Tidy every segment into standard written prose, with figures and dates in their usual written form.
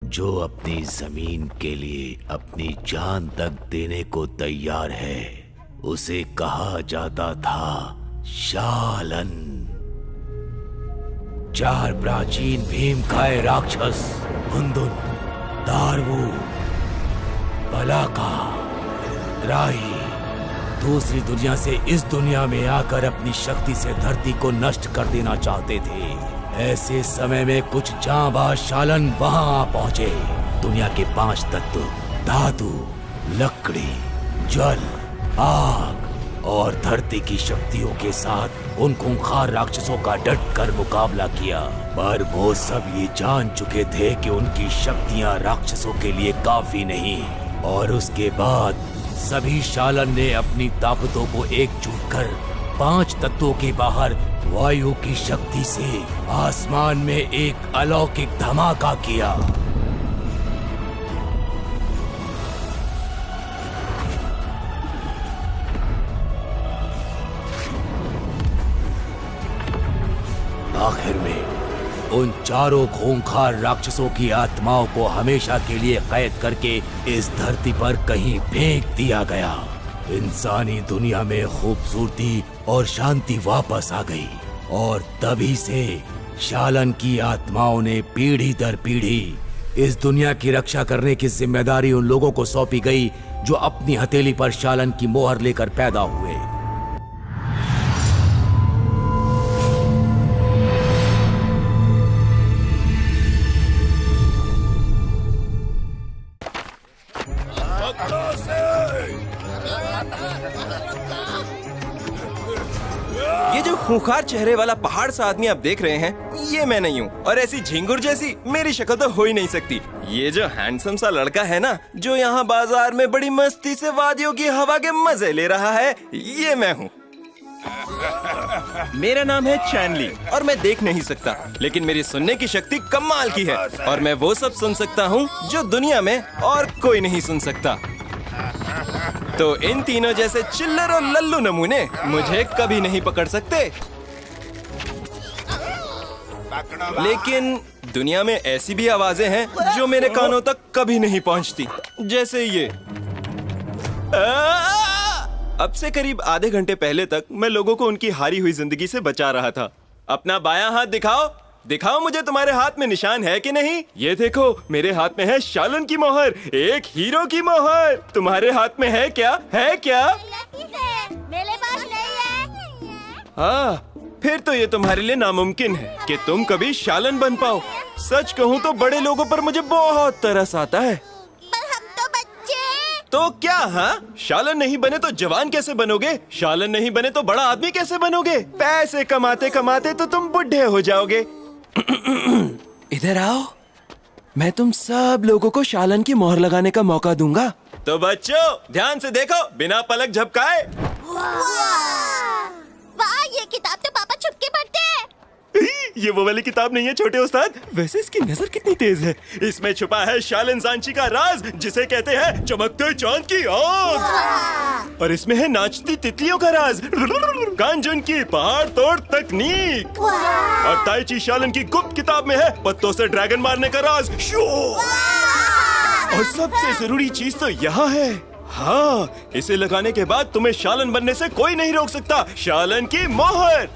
जो अपनी जमीन के लिए अपनी जान तक देने को तैयार है, उसे कहा जाता था शालन। 4 प्राचीन भीमकाय राक्षस हुंदुन, दारवू, बलाका, द्राही दूसरी दुनिया से इस दुनिया में आकर अपनी शक्ति से धरती को नष्ट कर देना चाहते थे। ऐसे समय में कुछ जांबाज शालन वहां पहुंचे। दुनिया के 5 तत्व धातु, लकड़ी, जल, आग और धरती की शक्तियों के साथ उन खूंखार राक्षसों का डट कर मुकाबला किया। पर वो सब ये जान चुके थे कि उनकी शक्तियां राक्षसों के लिए काफी नहीं। और उसके बाद सभी शालन ने अपनी ताकतों को एकजुट कर 5 तत्वों के बाहर वायु की शक्ति से आसमान में एक अलौकिक धमाका किया। आखिर में उन चारों खूंखार राक्षसों की आत्माओं को हमेशा के लिए कैद करके इस धरती पर कहीं फेंक दिया गया। इंसानी दुनिया में खूबसूरती और शांति वापस आ गई और तभी से शालन की आत्माओं ने पीढ़ी दर पीढ़ी इस दुनिया की रक्षा करने की जिम्मेदारी उन लोगों को सौंपी गई जो अपनी हथेली पर शालन की मोहर लेकर पैदा हुए। ये जो खूंखार चेहरे वाला पहाड़ सा आदमी आप देख रहे हैं, ये मैं नहीं हूँ। और ऐसी झिंगुर जैसी मेरी शक्ल तो हो ही नहीं सकती। ये जो हैंडसम सा लड़का है ना, जो यहाँ बाजार में बड़ी मस्ती से वादियों की हवा के मजे ले रहा है, ये मैं हूँ। मेरा नाम है चैनली और मैं देख नहीं सकता, लेकिन मेरी सुनने की शक्ति कमाल की है और मैं वो सब सुन सकता हूँ जो दुनिया में और कोई नहीं सुन सकता। तो इन तीनों जैसे चिल्लर और लल्लू नमूने मुझे कभी नहीं पकड़ सकते। लेकिन दुनिया में ऐसी भी आवाजें हैं जो मेरे कानों तक कभी नहीं पहुंचती, जैसे ये। अब से करीब आधे घंटे पहले तक मैं लोगों को उनकी हारी हुई जिंदगी से बचा रहा था। अपना बायां हाथ दिखाओ, दिखाओ मुझे तुम्हारे हाथ में निशान है कि नहीं। ये देखो, मेरे हाथ में है शालन की मोहर, एक हीरो की मोहर। तुम्हारे हाथ में है क्या? है क्या? मेरे पास नहीं है। हाँ, फिर तो ये तुम्हारे लिए नामुमकिन है कि तुम कभी शालन बन पाओ। सच कहूँ तो बड़े लोगों पर मुझे बहुत तरस आता है। पर हम तो बच्चे। तो क्या? हाँ, शालन नहीं बने तो जवान कैसे बनोगे? शालन नहीं बने तो बड़ा आदमी कैसे बनोगे? पैसे कमाते कमाते तो तुम बुढ़े हो जाओगे। इधर आओ, मैं तुम सब लोगों को शालन की मोहर लगाने का मौका दूंगा। तो बच्चों ध्यान से देखो, बिना पलक झपकाए। वाह, ये किताब तो पापा छुप के पढ़ते हैं। ये वो वाली किताब नहीं है छोटे उस्ताद। वैसे इसकी नजर कितनी तेज है। इसमें छुपा है शालन सांची का राज, जिसे कहते हैं चमकते चांद की आँख। और इसमें है नाचती तितलियों का राज, कांजुन की पहाड़ तोड़ तकनीक। और ताइची शालन की गुप्त किताब में है पत्तों से ड्रैगन मारने का राज। और सबसे जरूरी चीज तो यहाँ है। हाँ, इसे लगाने के बाद तुम्हें शालन बनने से कोई नहीं रोक सकता। शालन की मोहर।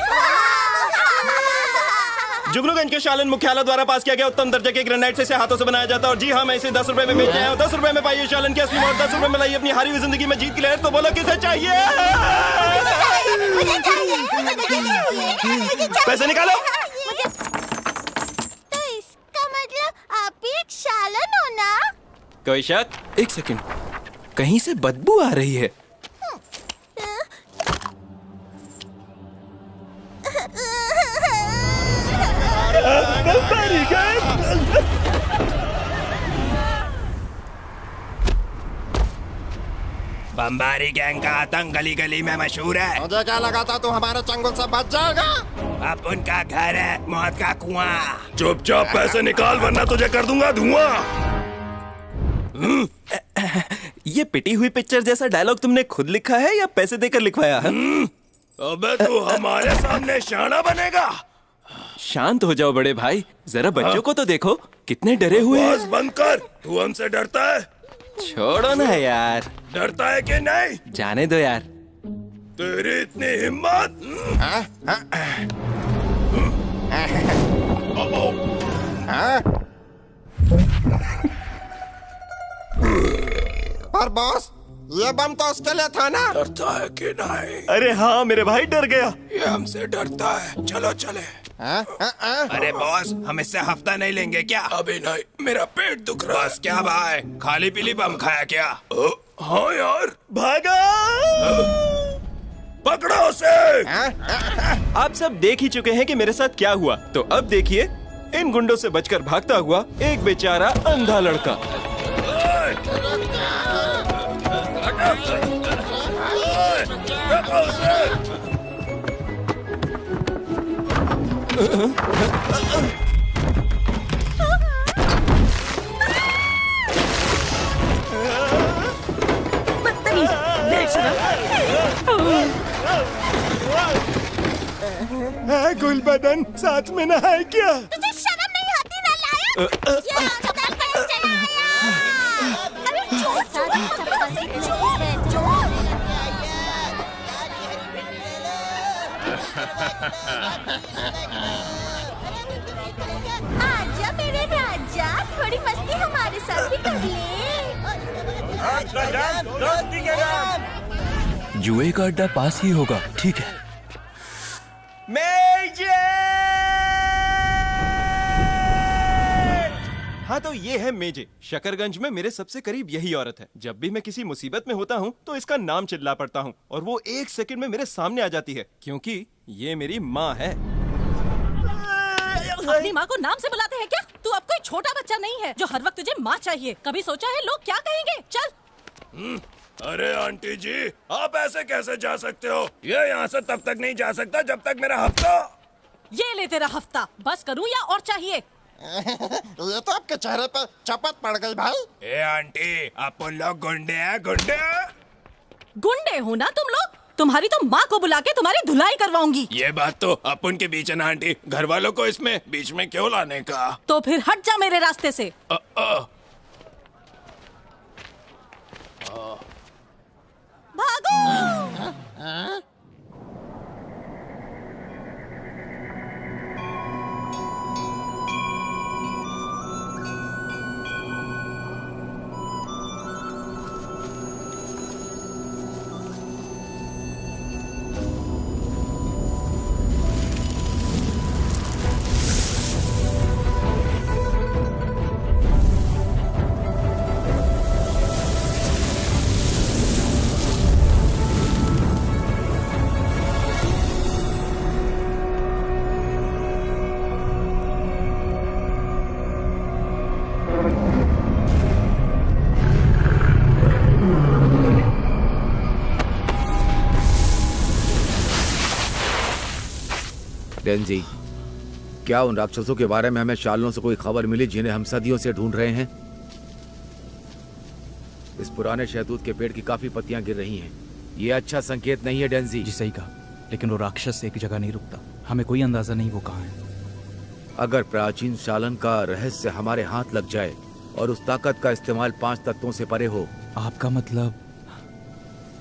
जुगनूगंज के शालन मुख्यालय द्वारा पास किया गया उत्तम दर्जे के ग्रेनाइट से हाथों से बनाया जाता है। और जी हाँ, मैं इसे 10 रुपए में बेच रहा हूँ। 10 रुपए में पाइए शालन की असली मोहर। 10 रुपए में लाइए अपनी हारी हुई जिंदगी में जीत की लहर। तो बोलो किसे चाहिए? पैसे निकालो। तो इसका मतलब आप भी एक शालन हो ना? कोई शक? एक सेकंड, कहीं से बदबू आ रही है। बम्बारी गैंग का आतंक गली गली में मशहूर है। मुझे क्या लगा था तू हमारे चंगुल से बच जाएगा। अब उनका घर है मौत का कुआं। चुपचाप पैसे निकाल वरना तुझे कर दूंगा धुआं। ये पिटी हुई पिक्चर जैसा डायलॉग तुमने खुद लिखा है या पैसे देकर लिखवाया है? अबे तू हमारे सामने शाना बनेगा? शांत हो जाओ बड़े भाई, जरा बच्चों को तो देखो, कितने डरे हुए हैं। बस बंद कर, तू हमसे डरता है? छोड़ो ना यार, डरता है कि नहीं? जाने दो यार। तेरी इतनी हिम्मत? पर बॉस, ये बम तो उसके लिए था ना? डरता है कि नहीं? अरे हाँ मेरे भाई, डर गया। ये हमसे डरता है, चलो चले। अरे बॉस, हम इससे हफ्ता नहीं लेंगे क्या? अभी नहीं, मेरा पेट दुख रहा है। बस क्या भाई, खाली पीली बम खाया क्या? हाँ यार। भागा! पकड़ो उसे। आप सब देख ही चुके हैं कि मेरे साथ क्या हुआ, तो अब देखिए इन गुंडों से बचकर भागता हुआ एक बेचारा अंधा लड़का। गुलबदन साथ में ना है क्या? तुझे शर्म नहीं आती ना लायक? ये अस्पताल कैसे चला आया? अरे चोर आजा मेरे राजा, थोड़ी मस्ती हमारे साथ भी कर ले। जुए का अड्डा पास ही होगा, ठीक है। हाँ तो ये है मेजे। शकरगंज में मेरे सबसे करीब यही औरत है। जब भी मैं किसी मुसीबत में होता हूँ तो इसका नाम चिल्ला पड़ता हूँ और वो 1 सेकंड में मेरे सामने आ जाती है, क्योंकि ये मेरी माँ है। अपनी माँ को नाम से बुलाते हैं क्या? तू अब कोई छोटा बच्चा नहीं है जो हर वक्त तुझे माँ चाहिए। कभी सोचा है लोग क्या कहेंगे? चल। अरे आंटी जी, आप ऐसे कैसे जा सकते हो? ये यहाँ से तब तक नहीं जा सकता जब तक मेरा हफ्ता। ये ले तेरा हफ्ता, बस करूँ या और चाहिए? ये तो आपके चेहरे पे चपत पड़ गई भाई। ए आंटी, अपन लोग गुंडे हैं, गुंडे। गुंडे हो ना तुम लोग? तुम्हारी तो माँ को बुला के तुम्हारी धुलाई करवाऊंगी। ये बात तो अपन के बीच है ना आंटी, घर वालों को इसमें बीच में क्यों लाने का? तो फिर हट जा मेरे रास्ते से। भागो! डेंजी, क्या उन राक्षसों के बारे में हमें शालों से कोई खबर मिली जिन्हें हम सदियों से ढूंढ रहे हैं? इस पुराने शहतूत के पेड़ की काफी पत्तियां गिर रही हैं। ये अच्छा संकेत नहीं है डेंजी। जी सही कहा, लेकिन वो राक्षस एक जगह नहीं रुकता। हमें कोई अंदाजा नहीं वो कहाँ है। अगर प्राचीन शालन का रहस्य हमारे हाथ लग जाए और उस ताकत का इस्तेमाल 5 तत्वों से परे हो। आपका मतलब?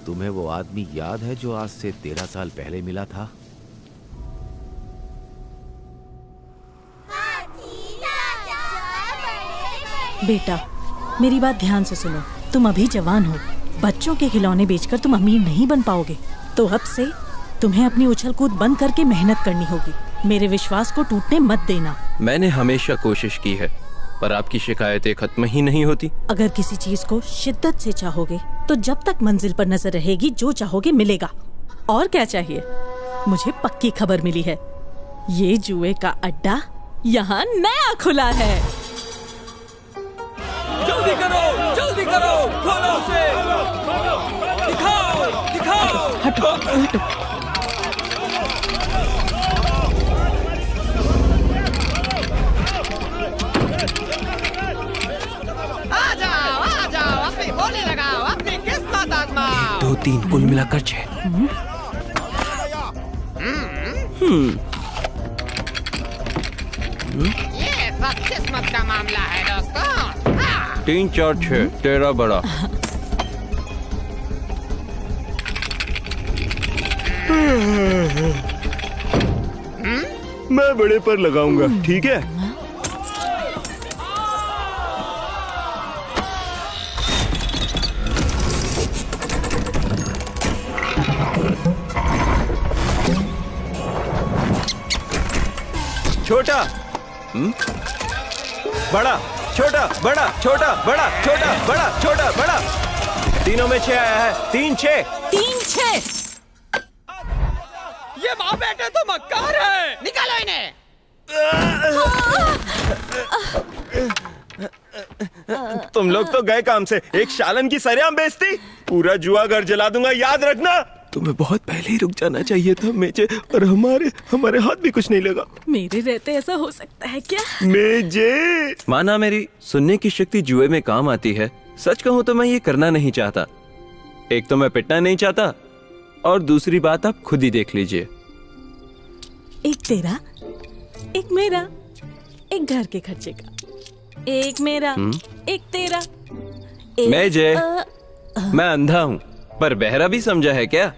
तुम्हें वो आदमी याद है जो आज से 13 साल पहले मिला था? बेटा, मेरी बात ध्यान से सुनो। तुम अभी जवान हो, बच्चों के खिलौने बेचकर तुम अमीर नहीं बन पाओगे। तो अब से तुम्हें अपनी उछल कूद बंद करके मेहनत करनी होगी। मेरे विश्वास को टूटने मत देना। मैंने हमेशा कोशिश की है, पर आपकी शिकायतें खत्म ही नहीं होती। अगर किसी चीज को शिद्दत से चाहोगे तो जब तक मंजिल पर नजर रहेगी जो चाहोगे मिलेगा। और क्या चाहिए? मुझे पक्की खबर मिली है, ये जुए का अड्डा यहाँ नया खुला है। जल्दी करो, खोलो उसे। दिखाओ। हटो। आ जाओ, अपनी बोली लगाओ, अपनी किस्मत आजमाओ। 2 3 कुल मिलाकर 6। ये सब किस्मत का मामला है दोस्तों। 3 4 6 तेरा बड़ा। मैं बड़े पर लगाऊंगा, ठीक है? छोटा, बड़ा, छोटा, बड़ा, छोटा, बड़ा, छोटा, बड़ा, छोटा, बड़ा। तीनों में 6 आया है। 3 6 3 6। ये माँ बेटे तो मक्कार है, निकालो इन्हें। तुम लोग तो गए काम से, एक शालन की सरेआम बेइज्जती। पूरा जुआ घर जला दूंगा, याद रखना। तुम्हें बहुत पहले ही रुक जाना चाहिए था मेजे, और हमारे हाथ भी कुछ नहीं लगा। मेरे रहते ऐसा हो सकता है क्या? मेजे, माना मेरी सुनने की शक्ति जुए में काम आती है। सच कहूँ तो मैं ये करना नहीं चाहता। एक तो मैं पिटना नहीं चाहता, और दूसरी बात आप खुद ही देख लीजिए। एक तेरा, एक मेरा, एक घर के खर्चे का, एक मेरा, एक तेरा, एक मेजे, मैं अंधा हूँ पर बहरा भी समझा है क्या?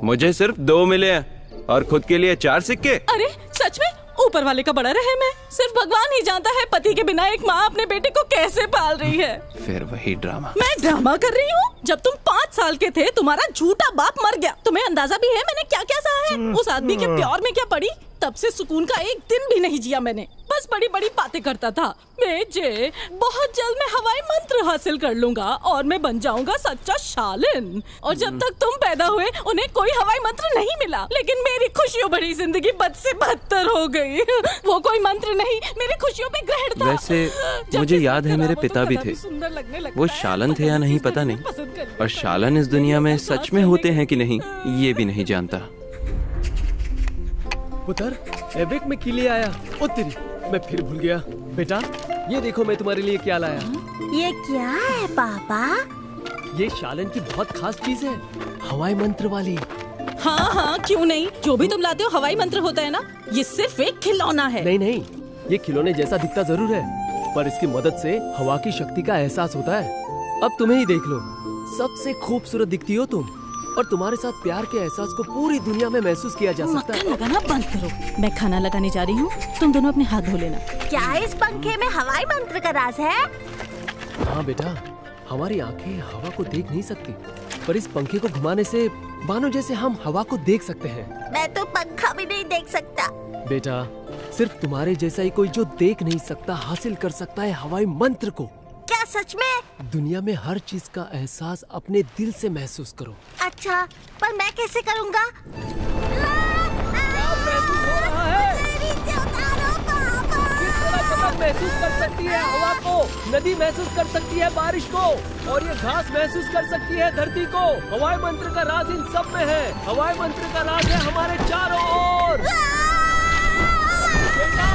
मुझे सिर्फ 2 मिले हैं और खुद के लिए 4 सिक्के। अरे सच में? ऊपर वाले का बड़ा रहम है। सिर्फ भगवान ही जानता है पति के बिना एक माँ अपने बेटे को कैसे पाल रही है। फिर वही ड्रामा। मैं ड्रामा कर रही हूँ? जब तुम 5 साल के थे तुम्हारा झूठा बाप मर गया। तुम्हें अंदाजा भी है मैंने क्या क्या सहा है? उस आदमी के प्यार में क्या पड़ी, तब से सुकून का एक दिन भी नहीं जिया मैंने। बस बड़ी बड़ी बातें करता था। मेजे, बहुत जल्द मैं हवाई मंत्र हासिल कर लूंगा और मैं बन जाऊंगा सच्चा शालिन। और जब तक तुम पैदा हुए उन्हें कोई हवाई मंत्र नहीं मिला, लेकिन मेरी खुशियों भरी जिंदगी बद से बदतर हो गई। वो कोई मंत्र नहीं, मेरी खुशियों पे ग्रहण था। वैसे मुझे याद है मेरे पिता भी थे। वो शालन थे या नहीं पता नहीं, और शालन इस दुनिया में सच में होते हैं कि नहीं ये भी नहीं जानता। पुत्र, एब्रिक में किले आया। ओ तेरी, मैं फिर भूल गया। बेटा, ये देखो मैं तुम्हारे लिए क्या लाया। ये क्या है पापा? ये शालन की बहुत खास चीज है, हवाई मंत्र वाली। हाँ हाँ, क्यों नहीं? जो भी तुम लाते हो हवाई मंत्र होता है ना। ये सिर्फ एक खिलौना है। नहीं, ये खिलौने जैसा दिखता जरूर है, पर इसकी मदद से हवा की शक्ति का एहसास होता है। अब तुम्हें ही देख लो, सबसे खूबसूरत दिखती हो तुम, और तुम्हारे साथ प्यार के एहसास को पूरी दुनिया में महसूस किया जा सकता है। मक्खन लगाना बंद करो, मैं खाना लगाने जा रही हूँ। तुम दोनों अपने हाथ धो लेना। क्या इस पंखे में हवाई मंत्र का राज है? हाँ बेटा, हमारी आंखें हवा को देख नहीं सकती, पर इस पंखे को घुमाने से मानो जैसे हम हवा को देख सकते हैं। मैं तो पंखा भी नहीं देख सकता। बेटा, सिर्फ तुम्हारे जैसा ही कोई जो देख नहीं सकता हासिल कर सकता है हवाई मंत्र को। क्या सच में? दुनिया में हर चीज का एहसास अपने दिल से महसूस करो। अच्छा, पर मैं कैसे करूँगा? महसूस कर सकती है हवा को, नदी महसूस कर सकती है बारिश को, और ये घास महसूस कर सकती है धरती को। हवाई मंत्र का राज इन सब में है। हवाई मंत्र का राज है हमारे चारों ओर। बेटा,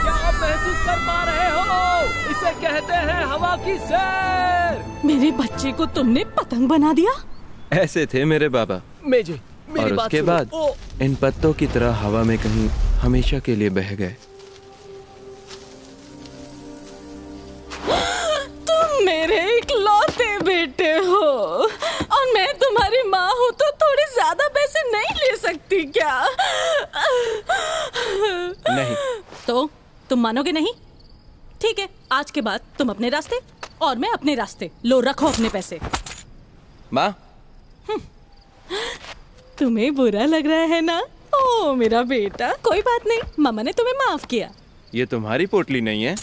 क्या आप महसूस कर पा रहे हो? इसे कहते हैं हवा की सैर। मेरे बच्चे को तुमने पतंग बना दिया। ऐसे थे मेरे बाबा। मेजे, और उसके बाद इन पत्तों की तरह हवा में कहीं हमेशा के लिए बह गए। तुम मेरे इकलौते बेटे हो, और मैं तुम्हारी माँ हूँ तो थोड़े ज्यादा पैसे नहीं ले सकती क्या? नहीं। तो तुम मानोगे नहीं? ठीक है, आज के बाद तुम अपने रास्ते और मैं अपने रास्ते। लो रखो अपने पैसे। माँ, तुम्हें बुरा लग रहा है ना? ओ मेरा बेटा, कोई बात नहीं, मामा ने तुम्हें माफ किया। ये तुम्हारी पोटली नहीं है।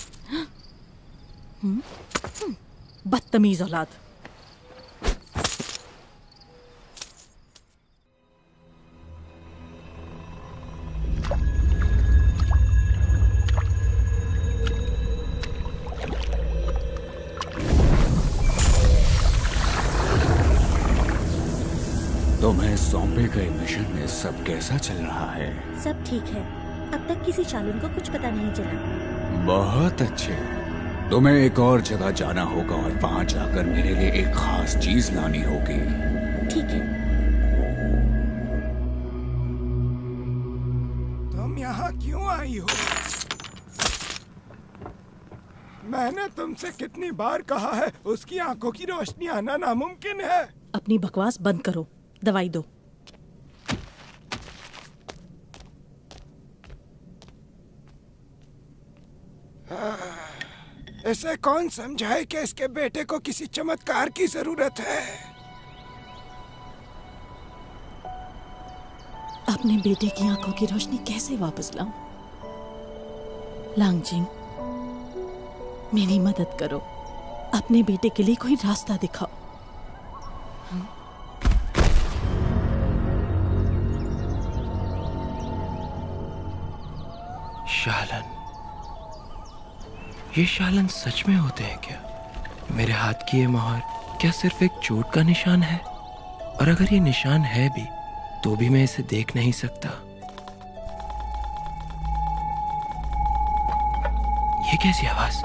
बदतमीज औलाद। तुम्हें सौंपे गए मिशन में सब कैसा चल रहा है? सब ठीक है, अब तक किसी शालिन को कुछ पता नहीं चला। बहुत अच्छे। तुम्हें एक और जगह जाना होगा और वहां जाकर मेरे लिए एक खास चीज लानी होगी। ठीक है। तुम यहाँ क्यों आई हो? मैंने तुमसे कितनी बार कहा है, उसकी आंखों की रोशनी आना नामुमकिन है। अपनी बकवास बंद करो, दवाई दो। इसे कौन समझाए कि इसके बेटे को किसी चमत्कार की जरूरत है। अपने बेटे की आंखों की रोशनी कैसे वापस लाऊं? लांगजिंग, मेरी मदद करो, अपने बेटे के लिए कोई रास्ता दिखाओ। शालन, ये शालन सच में होते हैं क्या? मेरे हाथ की ये मोहर क्या सिर्फ एक चोट का निशान है? और अगर ये निशान है भी तो भी मैं इसे देख नहीं सकता। ये कैसी आवाज?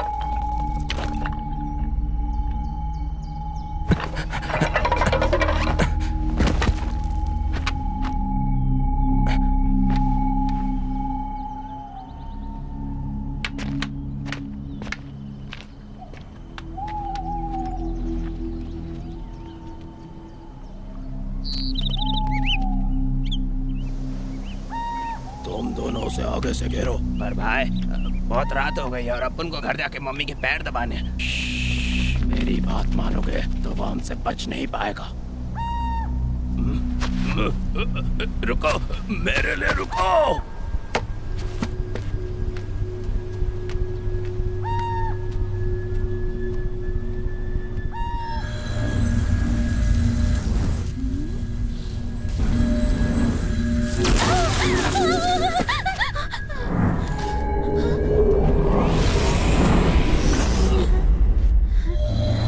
तुम दोनों से आगे से घेरो। पर भाई बहुत रात हो गई है और अपन को घर जाके मम्मी के पैर दबाने हैं। मेरी बात मानोगे तो वो हमसे बच नहीं पाएगा। रुको, मेरे लिए रुको।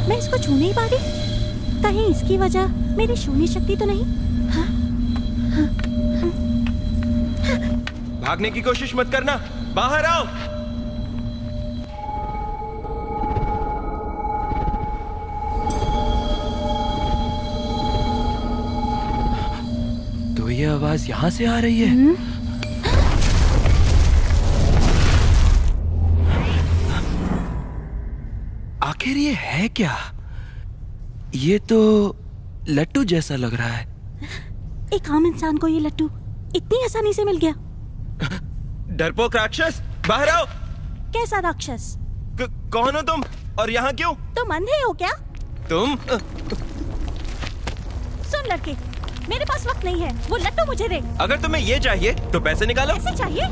मैं इसको छू नहीं पा रही। कहीं इसकी वजह मेरी शून्य शक्ति तो नहीं? भागने की कोशिश मत करना, बाहर आओ। तो ये आवाज यहाँ से आ रही है। आखिर ये है क्या? ये तो लट्टू जैसा लग रहा है। एक आम इंसान को ये लट्टू इतनी आसानी से मिल गया। डरपोक राक्षस, बाहर आओ। कैसा राक्षस? कौन हो तुम और यहाँ क्यों? तुम अंधे हो क्या? तुम सुन लड़के, मेरे पास वक्त नहीं है, वो लट्टू मुझे दे। अगर तुम्हें ये चाहिए तो पैसे निकालो। पैसे चाहिए?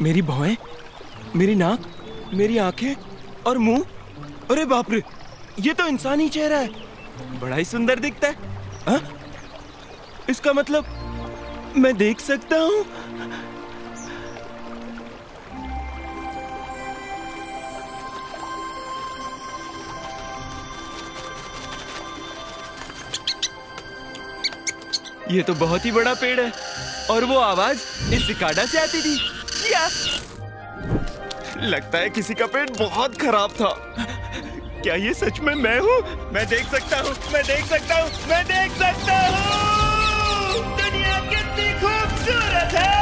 मेरी भौहें, मेरी नाक, मेरी आंखें और मुंह। अरे बाप रे, ये तो इंसानी चेहरा है। बड़ा ही सुंदर दिखता है। हा? इसका मतलब मैं देख सकता हूँ? ये तो बहुत ही बड़ा पेड़ है और वो आवाज इस सिकाडा से आती थी। या! लगता है किसी का पेट बहुत खराब था। क्या ये सच में मैं हूँ? मैं देख सकता हूँ, मैं देख सकता हूँ, मैं देख सकता हूँ। कितनी खूबसूरत है।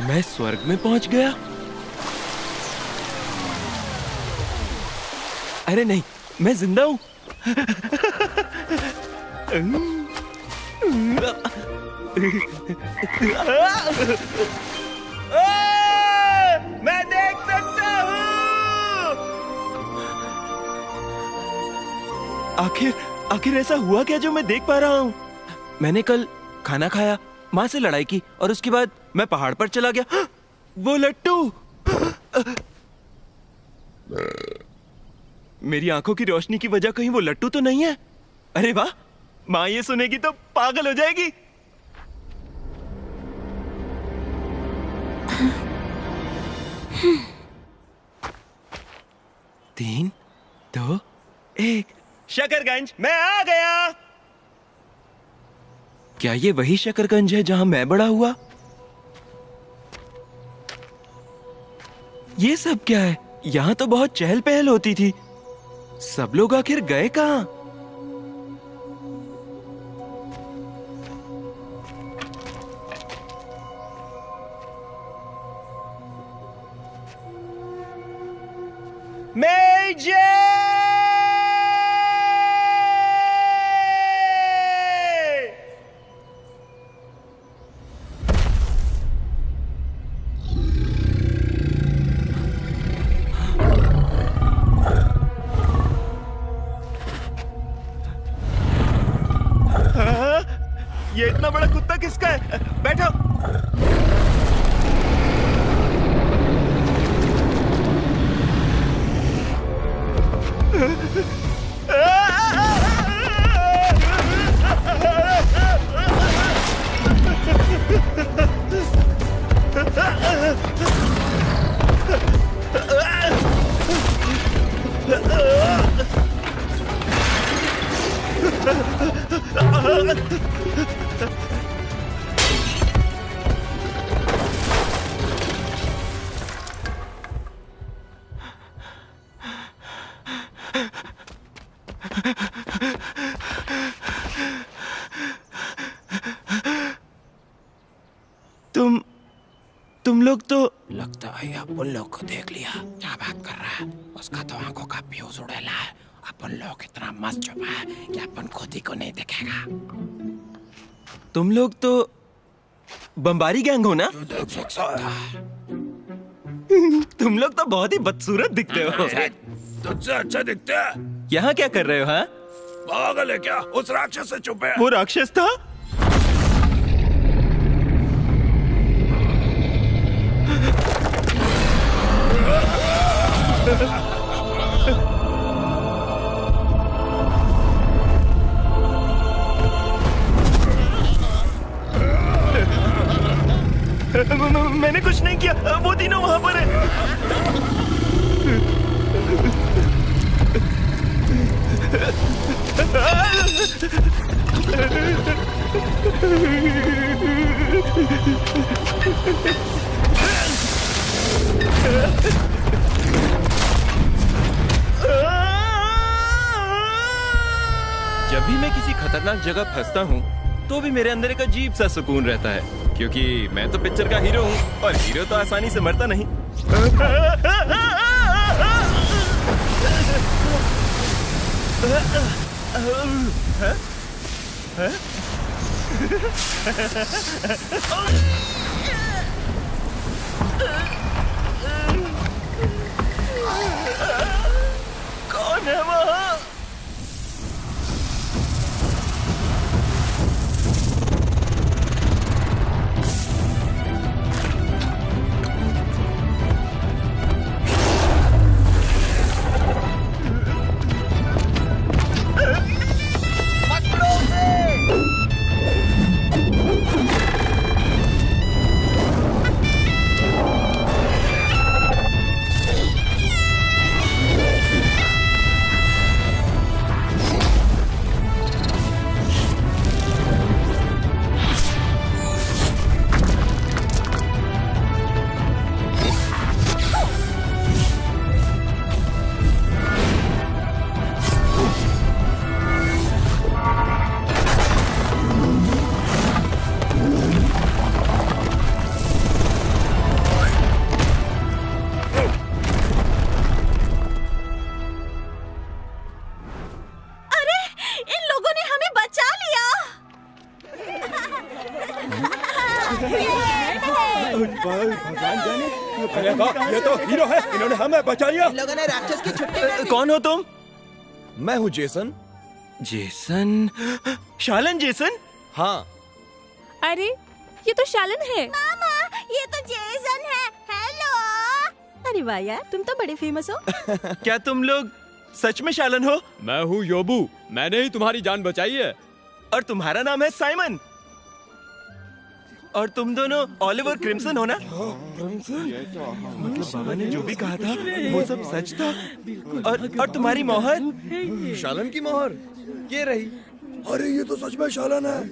मैं स्वर्ग में पहुंच गया। अरे नहीं, मैं जिंदा हूं। मैं देख सकता हूं। आखिर ऐसा हुआ क्या जो मैं देख पा रहा हूं? मैंने कल खाना खाया, माँ से लड़ाई की और उसके बाद मैं पहाड़ पर चला गया। वो लट्टू। मेरी आंखों की रोशनी की वजह कहीं वो लट्टू तो नहीं है? अरे वाह, माँ ये सुनेगी तो पागल हो जाएगी। तीन, दो, एक। शकरगंज, मैं आ गया। क्या ये वही शकरगंज है जहां मैं बड़ा हुआ? ये सब क्या है? यहाँ तो बहुत चहल पहल होती थी। सब लोग आखिर गए कहाँ? मेजर! ये इतना बड़ा कुत्ता किसका है? बैठो। तुम लोग तो लगता है अपन लोग को देख लिया। क्या बात कर रहा है? उसका तो आंखों का फ्यूज उड़ेला है। अपन लोग इतना मस्त छुपा है कि अपन खुद ही को नहीं दिखेगा। तुम लोग तो बमबारी गैंग हो ना? देख सकता है। तुम लोग तो बहुत ही बदसूरत दिखते हो। तुझसे अच्छा दिखता है। यहाँ क्या कर रहे हो? हाँ, पागल है क्या? उस राक्षस से छुपे। वो राक्षस था? मैंने कुछ नहीं किया। वो तीनों वहां पर है। जब भी मैं किसी खतरनाक जगह फंसता हूँ तो भी मेरे अंदर एक अजीब सा सुकून रहता है, क्योंकि मैं तो पिक्चर का हीरो हूँ और हीरो तो आसानी से मरता नहीं। कौन है वहाँ? ये तो हीरो है, इन्होंने हमें बचा लिया। लोगों ने राक्षस की छुट्टी। कौन हो तुम? मैं हूँ जेसन। जेसन? शालन जेसन? हाँ। अरे ये तो शालन है। मामा ये तो जेसन है। हेलो। अरे वाह यार, तुम तो बड़े फेमस हो। क्या तुम लोग सच में शालन हो? मैं हूँ योबू, मैंने ही तुम्हारी जान बचाई है। और तुम्हारा नाम है साइमन। और तुम दोनों ओलिवर क्रिम्सन हो ना? मतलब बाबा ने जो भी कहा था वो सब सच था। और तुम्हारी मोहर? शालन की मोहर ये रही। अरे ये तो सच में शालन है।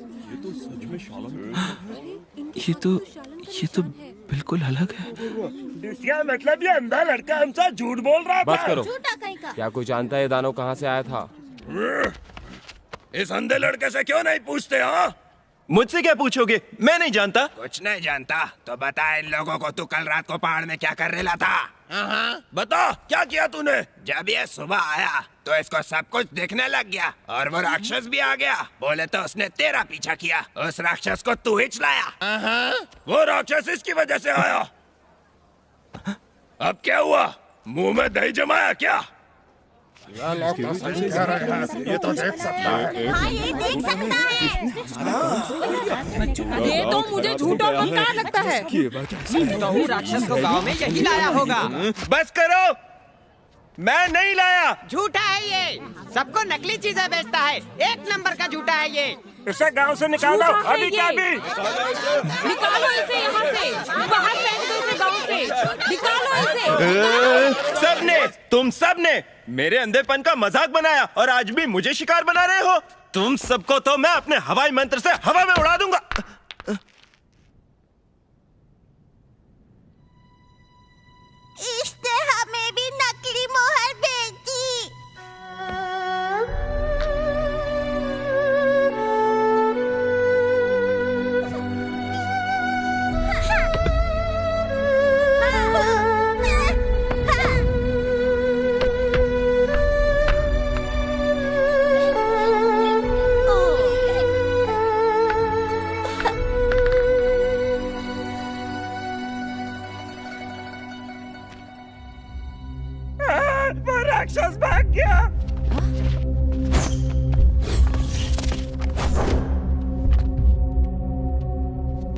ये तो बिल्कुल अलग है। इसका मतलब ये अंधा लड़का हमसे झूठ बोल रहा था। बस करो। झूठा कहीं का। क्या कोई जानता है ये दानव कहाँ से आया था? इस अंधे लड़के से क्यों नहीं पूछते? हाँ, मुझसे क्या पूछोगे? मैं नहीं जानता। कुछ नहीं जानता तो बता इन लोगों को तू कल रात को पहाड़ में क्या कर रहा था? बता क्या किया तूने? जब ये सुबह आया तो इसको सब कुछ दिखने लग गया और वो राक्षस भी आ गया। बोले तो उसने तेरा पीछा किया। उस राक्षस को तू ही चलाया। वो राक्षस इसकी वजह से आया। अब क्या हुआ? मुंह में दही जमाया क्या? ये तो देख सकता है। हाँ ये देख सकता है। ये तो मुझे झूठा पक्का लगता है। तो राक्षस को गांव में यही लाया होगा। बस करो, मैं नहीं लाया। झूठा है ये, सबको नकली चीजें बेचता है। एक नंबर का झूठा है ये। इसे गांव से निकालो अभी क्या भी। निकालो इसे यहाँ से, बाहर फेंक दो इसे गांव से। निकालो इसे। सबने, तुम सबने मेरे अंधेपन का मजाक बनाया और आज भी मुझे शिकार बना रहे हो। तुम सबको तो मैं अपने हवाई मंत्र से हवा में उड़ा दूंगा। इसने हमें भी नकली मोहर बेची। वो राक्षस भाग गया।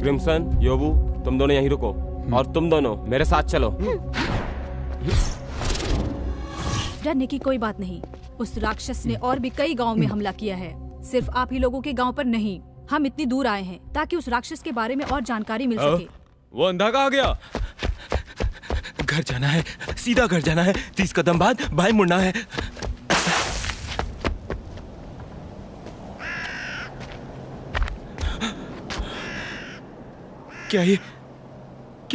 क्रिम्सन, योबू, तुम दोनों यहीं रुको और तुम दोनों मेरे साथ चलो। डरने की कोई बात नहीं। उस राक्षस ने और भी कई गांव में हमला किया है, सिर्फ आप ही लोगों के गांव पर नहीं। हम इतनी दूर आए हैं ताकि उस राक्षस के बारे में और जानकारी मिल सके। वो अंधा कहाँ गया? घर जाना है, सीधा घर जाना है। 30 कदम बाद बाएं मुड़ना है। क्या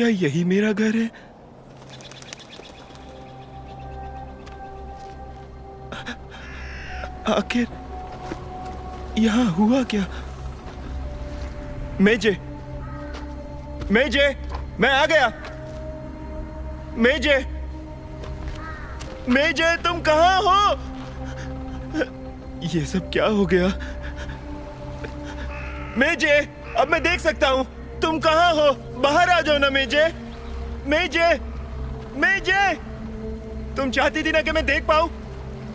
यही मेरा घर है? आखिर यहाँ हुआ क्या? मेजे, मैं आ गया। मेजे तुम कहाँ हो? ये सब क्या हो गया? मेजे, अब मैं देख सकता हूँ। तुम कहाँ हो? बाहर आ जाओ ना मेजे। तुम चाहती थी ना कि मैं देख पाऊँ।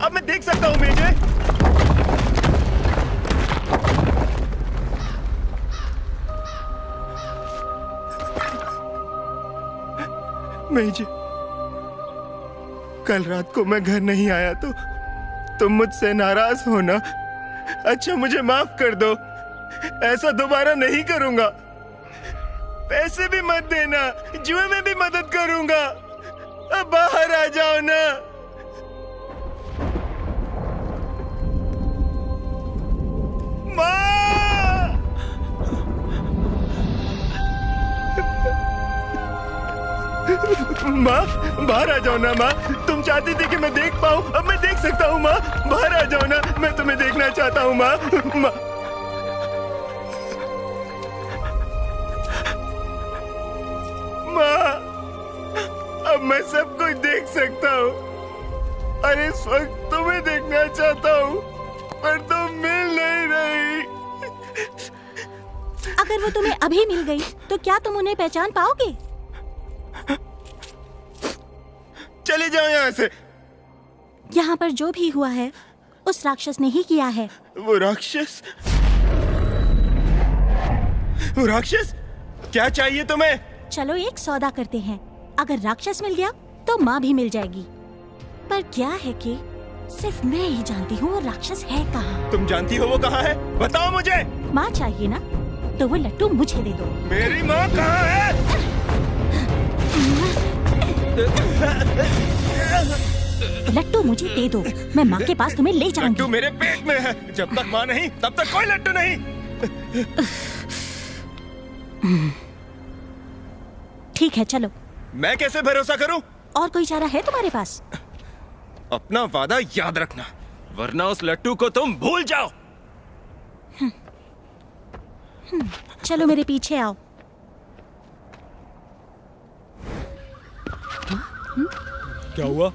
अब मैं देख सकता हूँ मेजे। मेजे, कल रात को मैं घर नहीं आया तो तुम मुझसे नाराज हो ना? अच्छा मुझे माफ कर दो, ऐसा दोबारा नहीं करूंगा। पैसे भी मत देना, जुए में भी मदद करूंगा। अब बाहर आ जाओ ना। माँ, बाहर आ जाओ ना माँ। तुम चाहती थी कि मैं देख पाऊँ, अब मैं देख सकता हूँ माँ। बाहर आ जाओ ना, मैं तुम्हें देखना चाहता हूँ माँ। माँ, अब मैं सब कुछ देख सकता हूँ और इस वक्त तुम्हें देखना चाहता हूँ, पर तुम मिल नहीं रही। अगर वो तुम्हें अभी मिल गई तो क्या तुम उन्हें पहचान पाओगे? चले जाओ यहाँ से। यहाँ पर जो भी हुआ है उस राक्षस ने ही किया है। वो राक्षस? वो राक्षस? क्या चाहिए तुम्हें? चलो एक सौदा करते हैं। अगर राक्षस मिल गया तो माँ भी मिल जाएगी। पर क्या है कि सिर्फ मैं ही जानती हूँ वो राक्षस है कहाँ। तुम जानती हो वो कहाँ है? बताओ मुझे। माँ चाहिए ना, तो वो लट्टू मुझे दे दो। मेरी माँ कहाँ है? लट्टू मुझे दे दो, मैं माँ के पास तुम्हें ले जाऊंगी। लट्टू मेरे पेट में है। जब तक माँ नहीं तब तक कोई लट्टू नहीं। ठीक है चलो। मैं कैसे भरोसा करूं? और कोई चारा है तुम्हारे पास? अपना वादा याद रखना, वरना उस लट्टू को तुम भूल जाओ। चलो मेरे पीछे आओ। क्या हुआ?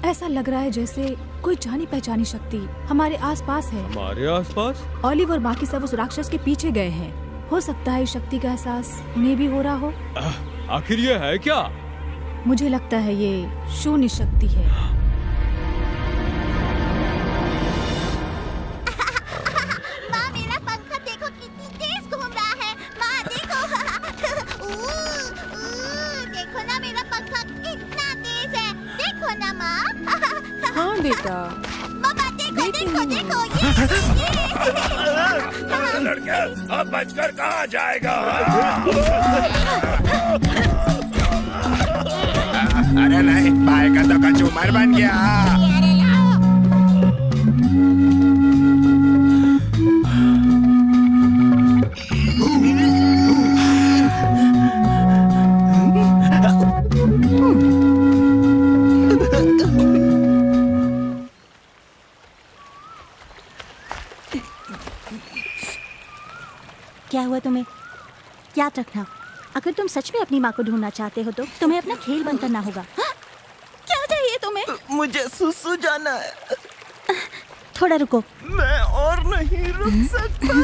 ऐसा लग रहा है जैसे कोई जानी पहचानी शक्ति हमारे आसपास है। हमारे आसपास? ऑलिव और बाकी सब उस राक्षस के पीछे गए हैं। हो सकता है इस शक्ति का एहसास उन्हें भी हो रहा हो। आखिर ये है क्या? मुझे लगता है ये शून्य शक्ति है। माँ मेरा पंखा देखो कितनी तेज घूम रहा है। माँ देखो। देखो ना मेरा पंखा कितना तेज है। देखो ना माँ। हाँ बेटा। मामा देखो देखो देखो ये। लड़का अब बचकर कहाँ जाएगा? अरे नहीं, भाई का तो कचूमर बन गया। क्या हुआ तुम्हें? याद रखना, अगर तुम सच में अपनी माँ को ढूंढना चाहते हो तो तुम्हें अपना खेल बंद करना होगा। हाँ? क्या चाहिए तुम्हें? मुझे सुसु जाना है। थोड़ा रुको। मैं और नहीं रुक सकता।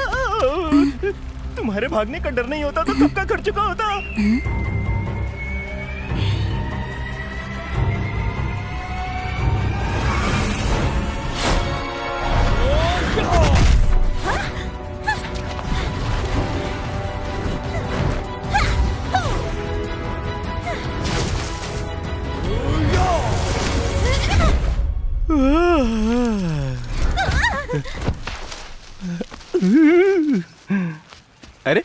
तुम्हारे भागने का डर नहीं होता तो कब का कर चुका होता। अरे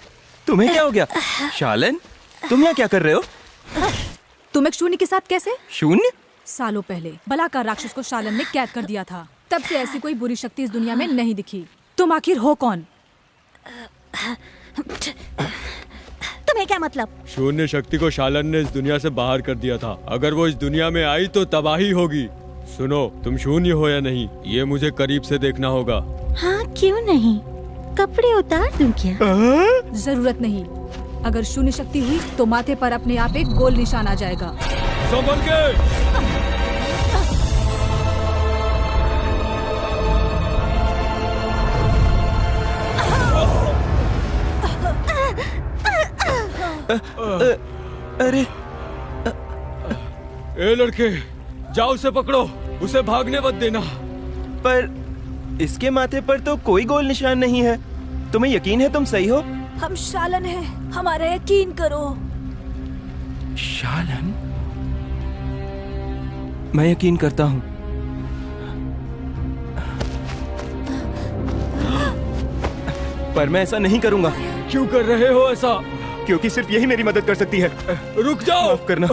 तुम्हें क्या हो गया? शालन, तुम यहाँ क्या कर रहे हो? तुम एक शून्य के साथ कैसे? शून्य? सालों पहले बलाकार राक्षस को शालन ने कैद कर दिया था। तब से ऐसी कोई बुरी शक्ति इस दुनिया में नहीं दिखी। तुम आखिर हो कौन? तुम्हें क्या मतलब? शून्य शक्ति को शालन ने इस दुनिया से बाहर कर दिया था। अगर वो इस दुनिया में आई तो तबाही होगी। सुनो, तुम शून्य हो या नहीं, ये मुझे करीब से देखना होगा। हाँ क्यों नहीं, कपड़े उतार दूं क्या? जरूरत नहीं। अगर शून्य शक्ति हुई तो माथे पर अपने आप एक गोल निशान आ जाएगा। संभल के। अरे ए लड़के, जाओ उसे पकड़ो, उसे भागने मत देना। पर इसके माथे पर तो कोई गोल निशान नहीं है। तुम्हें यकीन है तुम सही हो? हम शालन हैं, हमारा यकीन करो। शालन? मैं यकीन करता हूँ। पर मैं ऐसा नहीं करूंगा। क्यों कर रहे हो ऐसा? क्योंकि सिर्फ यही मेरी मदद कर सकती है। रुक जाओ। माफ करना।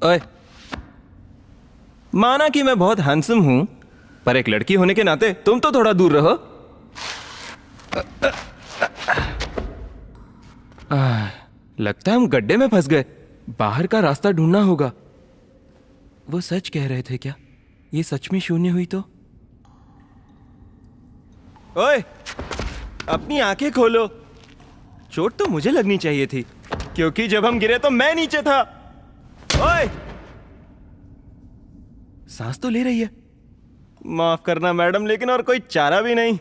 ओए, माना कि मैं बहुत हैंडसम हूं, पर एक लड़की होने के नाते तुम तो थोड़ा दूर रहो। लगता है हम गड्ढे में फंस गए। बाहर का रास्ता ढूंढना होगा। वो सच कह रहे थे क्या? ये सच में शून्य हुई तो? ओए, अपनी आंखें खोलो। चोट तो मुझे लगनी चाहिए थी, क्योंकि जब हम गिरे तो मैं नीचे था। ओए! सांस तो ले रही है। माफ करना मैडम, लेकिन और कोई चारा भी नहीं।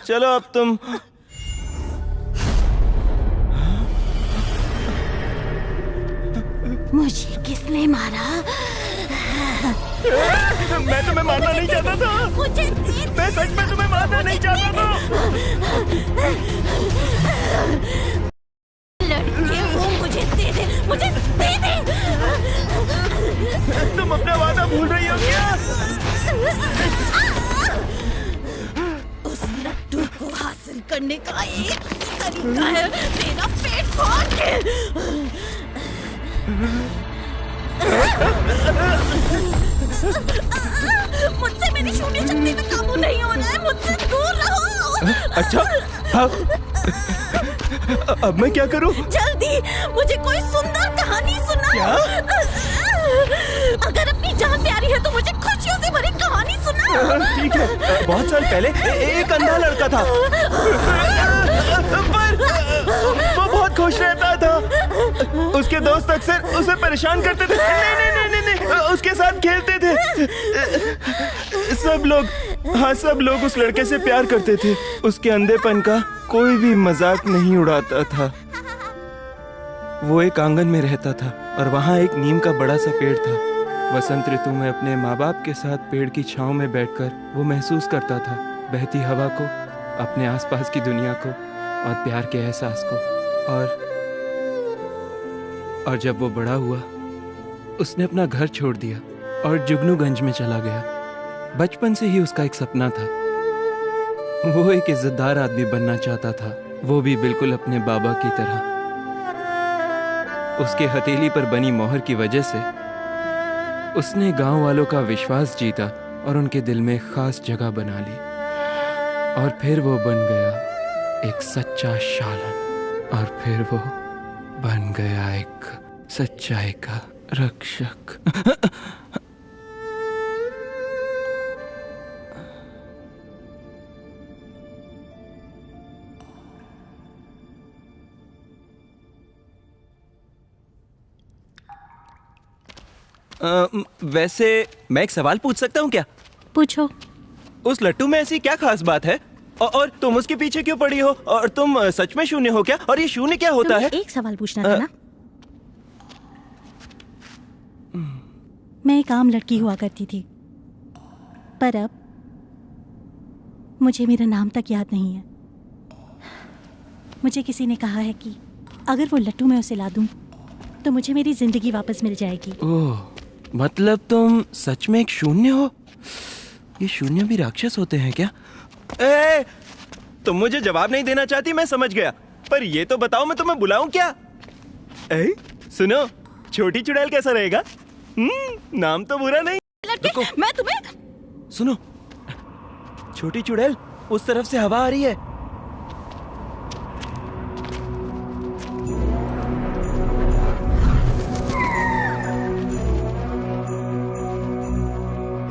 चलो अब तुम। मुझे किसने मारा? मैं तुम्हें मारना नहीं चाहता था। मुझे मैं सच में तुम्हें मारना नहीं चाहता था। लड़के वो मुझे दे दे, मुझे दे दे। तुम अपना वादा भूल रही हो क्या? उस लट्टू को हासिल करने का एक तरीका है, मेरा पेट फाड़ के। मुझसे मेरी शून्य शक्ति पे काबू नहीं हो रहा है, मुझसे दूर रहो। अच्छा, अब मैं क्या करूं? जल्दी मुझे कोई सुंदर कहानी सुनाओ। क्या? अगर अपनी जान प्यारी है तो मुझे खुशियों से भरी कहानी सुनाओ। ठीक है। बहुत साल पहले एक अंधा लड़का था, पर वो बहुत खुश रहता था। उसके दोस्त अक्सर उसे परेशान करते थे। नहीं, उसके साथ खेलते थे। सब लोग उस लड़के से प्यार करते थे। उसके अंधेपन का कोई भी मजाक नहीं उड़ाता था। वो एक आंगन में रहता था और वहाँ एक नीम का बड़ा सा पेड़ था। वसंत ऋतु में अपने माँ बाप के साथ पेड़ की छांव में बैठकर वो महसूस करता था बहती हवा को, अपने आसपास की दुनिया को और प्यार के एहसास को। और जब वो बड़ा हुआ, उसने अपना घर छोड़ दिया और जुगनूगंज में चला गया। बचपन से ही उसका एक सपना था। वो एक इज्जतदार आदमी बनना चाहता था, वो भी बिल्कुल अपने बाबा की तरह। उसके हथेली पर बनी मोहर की वजह से उसने गांव वालों का विश्वास जीता और उनके दिल में खास जगह बना ली। और फिर वो बन गया एक सच्चा शालन, और फिर वो बन गया एक सच्चाई का रक्षक। वैसे मैं एक सवाल पूछ सकता हूँ क्या? पूछो। उस लट्टू में ऐसी क्या खास बात है? और तुम उसके पीछे क्यों पड़ी हो? और तुम सच में शून्य हो क्या? और ये शून्य क्या होता है? एक सवाल पूछना था ना। मैं एक आम लड़की हुआ करती थी, पर अब मुझे मेरा नाम तक याद नहीं है। मुझे किसी ने कहा है कि अगर वो लट्टू मैं उसे ला दूं तो मुझे मेरी जिंदगी वापस मिल जाएगी। ओह, मतलब तुम सच में एक शून्य हो? ये शून्य भी राक्षस होते हैं क्या? तुम मुझे जवाब नहीं देना चाहती, मैं समझ गया। पर ये तो बताओ, मैं तुम्हें बुलाऊं क्या? सुनो, छोटी चुड़ैल कैसा रहेगा? नाम तो बुरा नहीं। मैं तुम्हें सुनो, छोटी चुड़ैल, उस तरफ से हवा आ रही है।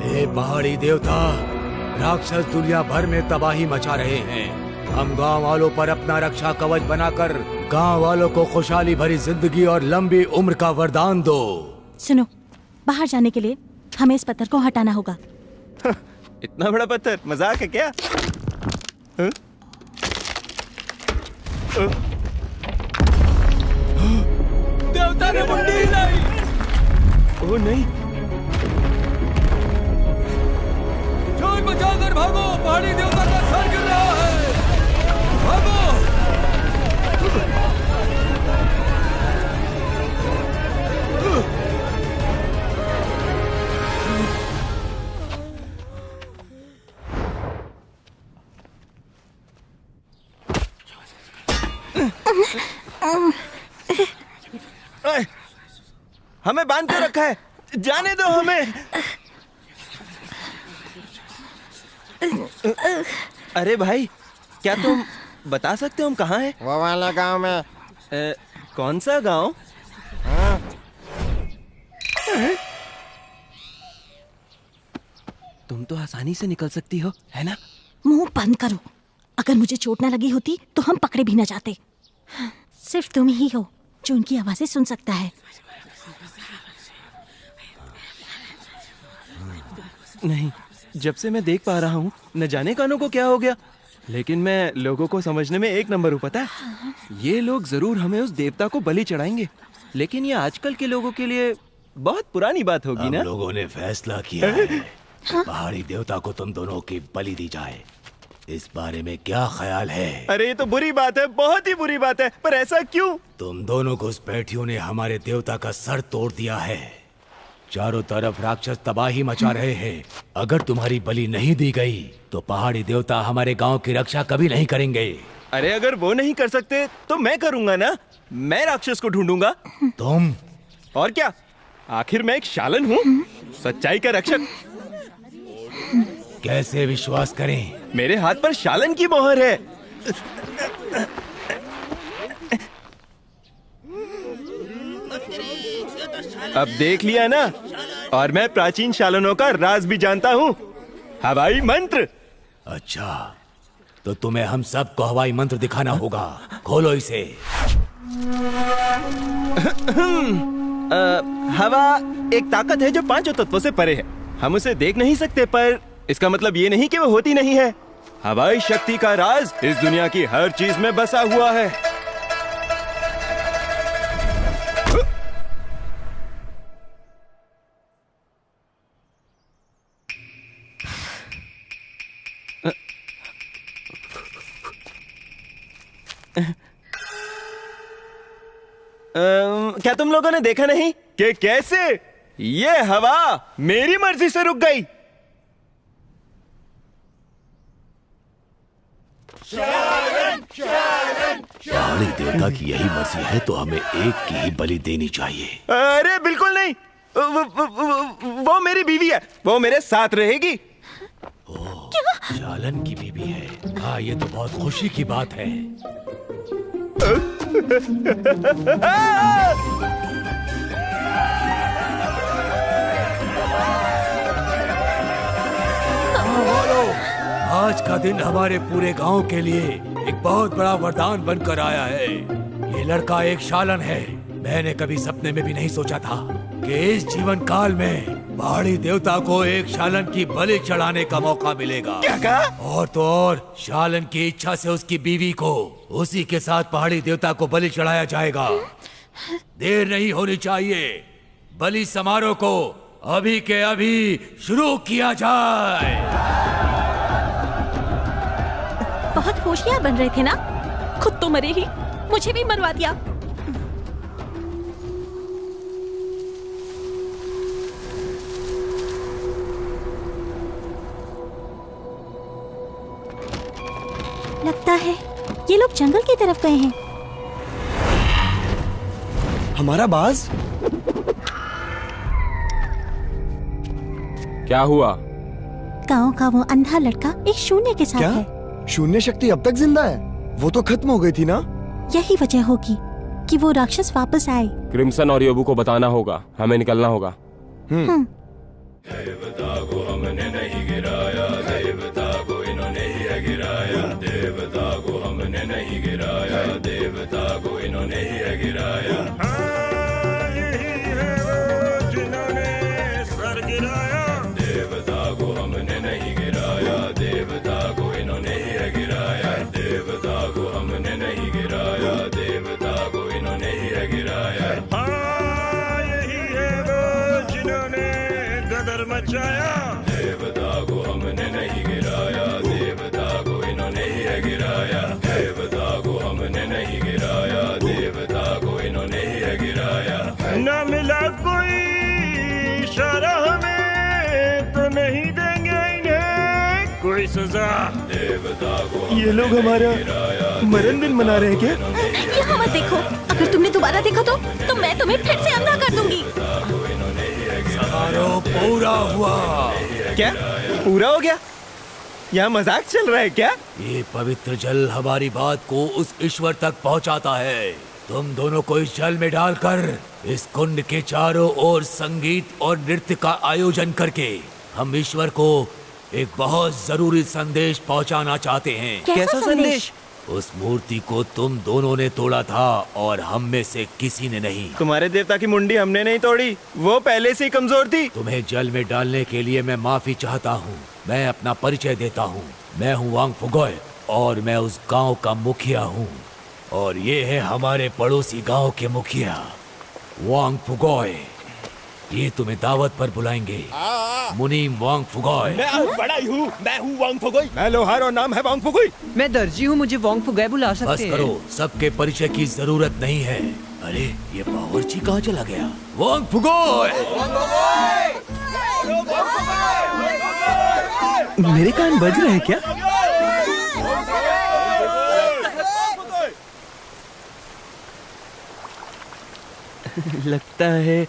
हे पहाड़ी देवता, राक्षस दुनिया भर में तबाही मचा रहे हैं। हम गांव वालों पर अपना रक्षा कवच बनाकर गांव वालों को खुशहाली भरी जिंदगी और लंबी उम्र का वरदान दो। सुनो, बाहर जाने के लिए हमें इस पत्थर को हटाना होगा। इतना बड़ा पत्थर मजाक है क्या? देवता ने मुंडी हिलाई। ओह नहीं, जान बचाकर भागो, पहाड़ी देवता का सर गिर रहा है। भागो। हमें बांध के रखा है, जाने दो हमें। अरे भाई, क्या तुम बता सकते हो हम कहाँ हैं? वो वाला गांव में। कौन सा गांव? तुम तो आसानी से निकल सकती हो, है ना? मुंह बंद करो। अगर मुझे चोट ना लगी होती तो हम पकड़े भी ना जाते। सिर्फ तुम ही हो जो उनकी आवाजें सुन सकता है। नहीं, जब से मैं देख पा रहा हूँ, न जाने कानों को क्या हो गया, लेकिन मैं लोगों को समझने में एक नंबर हूँ, पता है? ये लोग जरूर हमें उस देवता को बलि चढ़ाएंगे, लेकिन ये आजकल के लोगों के लिए बहुत पुरानी बात होगी ना? लोगों ने फैसला किया है पहाड़ी देवता को तुम दोनों की बलि दी जाए। इस बारे में क्या ख्याल है? अरे ये तो बुरी बात है, बहुत ही बुरी बात है, पर ऐसा क्यों? तुम दोनों घुसपैठियों ने हमारे देवता का सर तोड़ दिया है। चारों तरफ राक्षस तबाही मचा रहे हैं। अगर तुम्हारी बलि नहीं दी गई तो पहाड़ी देवता हमारे गांव की रक्षा कभी नहीं करेंगे। अरे अगर वो नहीं कर सकते तो मैं करूंगा ना। मैं राक्षस को ढूंढूंगा। तुम? और क्या, आखिर मैं एक शालन हूँ, सच्चाई का रक्षक। कैसे विश्वास करें? मेरे हाथ पर शालन की मोहर है। अब देख लिया ना, और मैं प्राचीन शालनों का राज भी जानता हूँ, हवाई मंत्र। अच्छा, तो तुम्हें हम सबको हवाई मंत्र दिखाना होगा। खोलो इसे। हवा एक ताकत है जो 5 तत्वों से परे है। हम उसे देख नहीं सकते, पर इसका मतलब ये नहीं कि वो होती नहीं है। हवाई शक्ति का राज इस दुनिया की हर चीज में बसा हुआ है। क्या तुम लोगों ने देखा नहीं कि कैसे ये हवा मेरी मर्जी से रुक गई? पहाड़ी देवता की यही मर्जी है तो हमें एक की ही बलि देनी चाहिए। अरे बिल्कुल नहीं, वो मेरी बीवी है, वो मेरे साथ रहेगी। शालन की बीवी है? हाँ, ये तो बहुत खुशी की बात है। आज का दिन हमारे पूरे गांव के लिए एक बहुत बड़ा वरदान बनकर आया है। ये लड़का एक शालन है। मैंने कभी सपने में भी नहीं सोचा था कि इस जीवन काल में पहाड़ी देवता को एक शालन की बलि चढ़ाने का मौका मिलेगा। क्या कहा? और तो और शालन की इच्छा से उसकी बीवी को उसी के साथ पहाड़ी देवता को बलि चढ़ाया जाएगा। देर नहीं होनी चाहिए। बलि समारोह को अभी के अभी शुरू किया जाए। बहुत होशियार बन रहे थे ना? खुद तो मरे ही, मुझे भी मरवा दिया। लगता है ये लोग जंगल की तरफ गए हैं। हमारा बाज? क्या हुआ? गांव का वो अंधा लड़का एक शून्य के साथ है। शून्य शक्ति अब तक जिंदा है? वो तो खत्म हो गई थी ना? यही वजह होगी कि वो राक्षस वापस आए। क्रिम्सन और योबू को बताना होगा, हमें निकलना होगा। देवता को हमने नहीं गिराया, देवता को इन्होंने ही गिराया, देवता को हमने नहीं गिराया, देवता को इन्होंने ही गिराया। यही है वो जिन्होंने सर गिराया, देवता को हमने नहीं गिराया, देवता को इन्होंने ही गिराया, देवता को हमने नहीं गिराया, देवता को इन्होंने ही गिराया। यही है वो जिन्होंने गदर मचाया, देवता को हमने नहीं गिराया, देवता को इन्होंने ही गिराया, देवता को हमने नहीं गिराया, देवता को इन्होंने ही गिराया। न मिला कोई इशारा हमें तो नहीं देंगे इन्हें कोई सजा, देवता को ये लोग हमारा मरण दिन मना रहे हैं क्या? यहाँ मत देखो, अगर तुमने दोबारा देखा तो मैं तुम्हें फिर से अंधा कर दूंगी। समारोह पूरा हुआ। क्या पूरा हो गया? यहाँ मजाक चल रहा है क्या? ये पवित्र जल हमारी बात को उस ईश्वर तक पहुँचाता है। तुम दोनों को इस जल में डालकर इस कुंड के चारों ओर संगीत और नृत्य का आयोजन करके हम ईश्वर को एक बहुत जरूरी संदेश पहुंचाना चाहते हैं। कैसा संदेश? उस मूर्ति को तुम दोनों ने तोड़ा था और हम में से किसी ने नहीं। तुम्हारे देवता की मुंडी हमने नहीं तोड़ी, वो पहले से ही कमजोर थी। तुम्हें जल में डालने के लिए मैं माफी चाहता हूँ। मैं अपना परिचय देता हूँ। मैं हूँ वांग फुगोय और मैं उस गांव का मुखिया हूँ। और ये है हमारे पड़ोसी गांव के मुखिया वांग फुगोय। ये तुम्हें दावत पर बुलाएंगे। मुनीम वांग फुगोय। मैं बड़ा ही हूँ, मैं हूँ वांग फुगोय। मैं लोहार और नाम है वांग फुगोय। मैं दर्जी हूँ, मुझे वांग फुगोय बुला सकते बस हैं। करो, सबके परिचय की जरूरत नहीं है। अरे ये बावर्ची कहाँ चला गया? वांग फुगोय। मेरे कान बज रहे हैं क्या? लगता है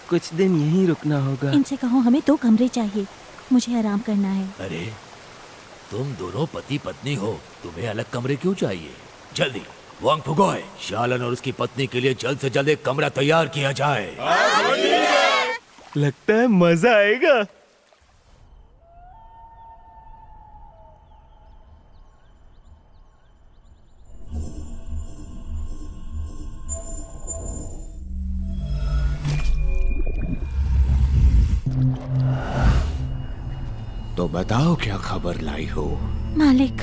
कुछ दिन यहीं रुकना होगा। इनसे कहो हमें 2 कमरे चाहिए, मुझे आराम करना है। अरे तुम दोनों पति पत्नी हो, तुम्हें अलग कमरे क्यों चाहिए? जल्दी वांग फुगोय, शालन और उसकी पत्नी के लिए जल्द से जल्द एक कमरा तैयार किया जाए। लगता है मजा आएगा। तो बताओ क्या खबर लाई हो? मालिक,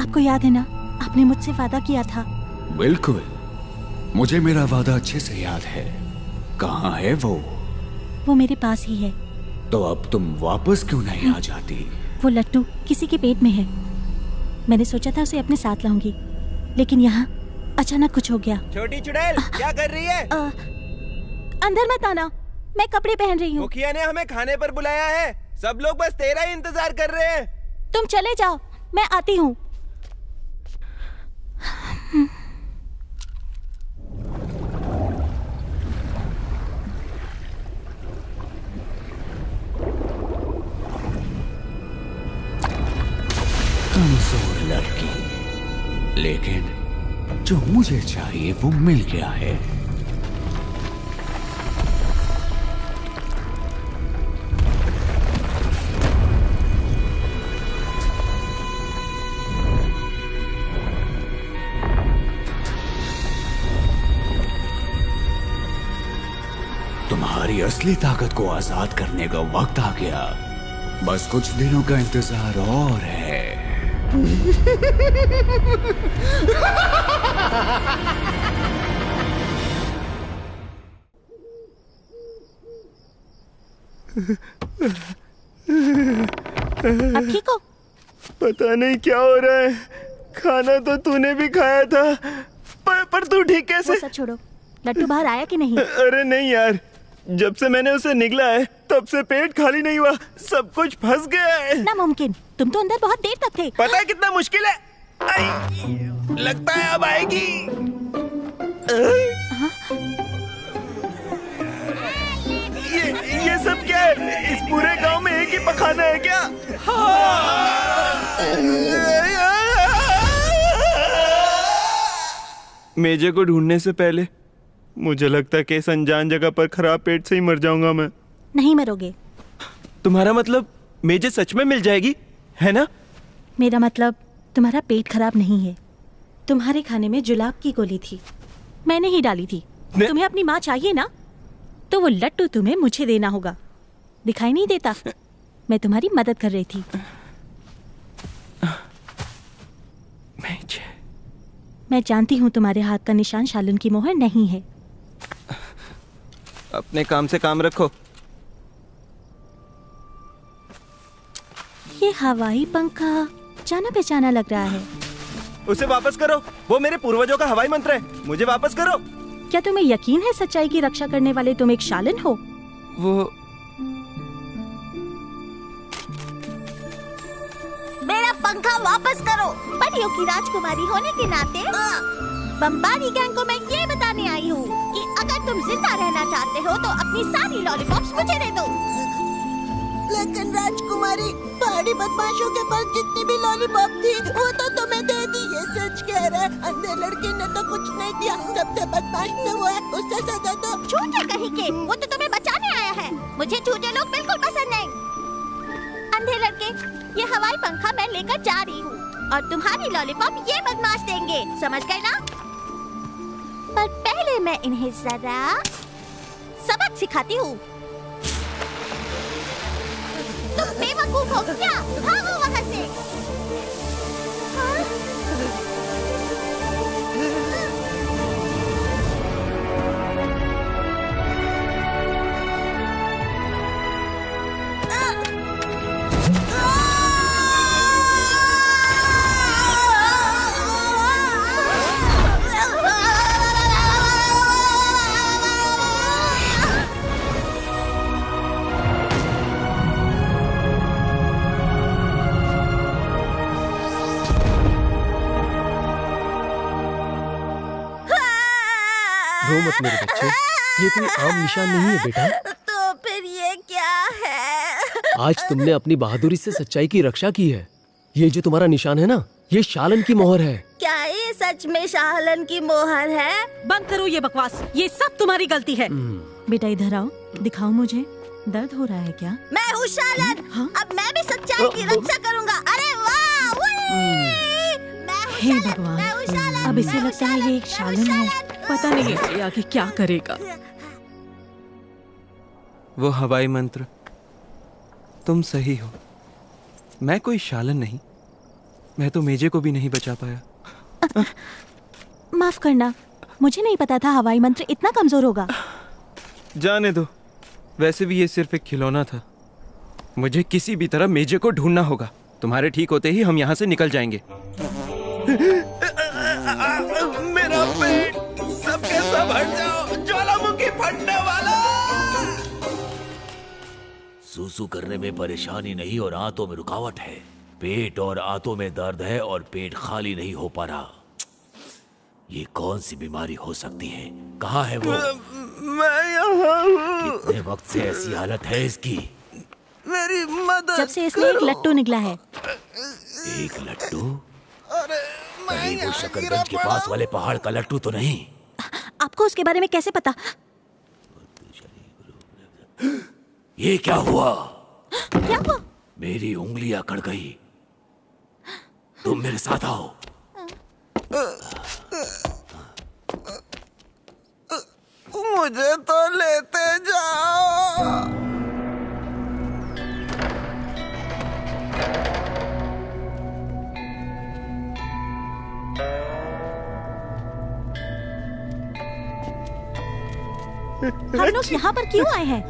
आपको याद है ना, आपने मुझसे वादा किया था। बिल्कुल, मुझे मेरा वादा अच्छे से याद है। कहाँ है वो? वो मेरे पास ही है। तो अब तुम वापस क्यों नहीं आ जाती? वो लट्टू किसी के पेट में है। मैंने सोचा था उसे अपने साथ लाऊंगी, लेकिन यहाँ अचानक कुछ हो गया। छोटी चुड़ैल, क्या कर रही है? अंदर मत आना, मैं कपड़े पहन रही हूँ। मुखिया ने हमें खाने पर बुलाया है, सब लोग बस तेरा ही इंतजार कर रहे हैं। तुम चले जाओ, मैं आती हूँ। कमजोर लड़की, लेकिन जो मुझे चाहिए वो मिल गया है। तुम्हारी असली ताकत को आजाद करने का वक्त आ गया। बस कुछ दिनों का इंतजार और है। अब ठीक हो? पता नहीं क्या हो रहा है। खाना तो तूने भी खाया था, पर तू ठीक कैसे? वो सब छोड़ो, लट्टू बाहर आया कि नहीं? अरे नहीं यार, जब से मैंने उसे निगला है तब से पेट खाली नहीं हुआ, सब कुछ फंस गया है। नामुमकिन, तुम तो अंदर बहुत देर तक थे। पता है कितना मुश्किल है? लगता है अब आएगी। ये सब क्या है? इस पूरे गांव में एक ही पखाना है क्या? मेजे को ढूंढने से पहले मुझे लगता है कि इस अनजान जगह पर खराब पेट से ही मर जाऊंगा मैं। नहीं मरोगे। तुम्हारा मतलब मेजे सच में मिल जाएगी, है ना? मेरा मतलब तुम्हारा पेट खराब नहीं है। तुम्हारे खाने में जुलाब की गोली थी, मैंने ही डाली थी। तुम्हें अपनी माँ चाहिए ना, तो वो लट्टू तुम्हें मुझे देना होगा। दिखाई नहीं देता? मैं तुम्हारी मदद कर रही थी। मैं जानती हूँ तुम्हारे हाथ का निशान शालन की मोहर नहीं है। अपने काम से काम रखो। ये हवाई पंखा जाना पहचाना लग रहा है। उसे वापस करो, वो मेरे पूर्वजों का हवाई मंत्र है। मुझे वापस करो। क्या तुम्हें यकीन है सच्चाई की रक्षा करने वाले तुम एक शालन हो? वो मेरा पंखा वापस करो। परियों की राजकुमारी होने के नाते बम्बारी गैंग को मैं ये बताने आई हूँ कि अगर तुम जिंदा रहना चाहते हो तो अपनी सारी लॉलीपॉप्स मुझे दे दो। लेकिन राजकुमारी, पहाड़ी बदमाशों के पास जितनी भी लॉलीपॉप थी वो तो तुम्हें दे दी। ये सच कह रहा है, अंधे लड़के ने तो कुछ नहीं दिया। सबसे बदमाश में वो है, उससे सजा दो। झूठे कहीं के, वो तो तुम्हें बचाने आया है। मुझे झूठे लोग बिल्कुल पसंद नहीं। लड़के, ये हवाई पंखा मैं लेकर जा रही हूँ और तुम्हारी लॉलीपॉप ये बदमाश देंगे, समझ गए ना? पर पहले मैं इन्हें जरा सबक सिखाती हूँ। तुम बेवकूफ हो क्या? भागो वहाँ से। रो मत मेरे बच्चे, ये कोई आम निशान नहीं है बेटा। तो फिर ये क्या है? आज तुमने अपनी बहादुरी से सच्चाई की रक्षा की है। ये जो तुम्हारा निशान है ना, ये शालन की मोहर है। क्या ये सच में शालन की मोहर है? बंद करो ये बकवास, ये सब तुम्हारी गलती है। बेटा इधर आओ, दिखाओ मुझे, दर्द हो रहा है क्या? मैं हूँ शालन। अब मैं भी सच्चाई की रक्षा करूँगा। अरे वाह! हे भगवान, अब इसे लगता है ये एक शालन है। पता नहीं ये आगे क्या करेगा। वो हवाई मंत्र, तुम सही हो। मैं कोई शालन नहीं, मैं तो मेजे को भी नहीं बचा पाया। माफ करना, मुझे नहीं पता था हवाई मंत्र इतना कमजोर होगा। जाने दो, वैसे भी ये सिर्फ एक खिलौना था। मुझे किसी भी तरह मेजे को ढूंढना होगा। तुम्हारे ठीक होते ही हम यहाँ से निकल जाएंगे। मेरा पेट, सबके सब हट जाओ, ज्वालामुखी फटने वाला। सूसू करने में परेशानी नहीं और आंतों में रुकावट है। पेट और आंतों में दर्द है और पेट खाली नहीं हो पा रहा। ये कौन सी बीमारी हो सकती है? कहाँ है वो? मैं यहाँ हूँ। कितने वक्त से ऐसी हालत है इसकी? मेरी मदद। जब से इसमें एक लट्टू निकला है। एक लट्टू? कहीं वो शकरगंज के पास वाले पहाड़ का लट्टू तो नहीं? आपको उसके बारे में कैसे पता? ये क्या हुआ? क्या हुआ? मेरी उंगलियां अकड़ गई। तुम मेरे साथ आओ। मुझे तो लेते जाओ। हम लोग यहाँ पर क्यों आए हैं?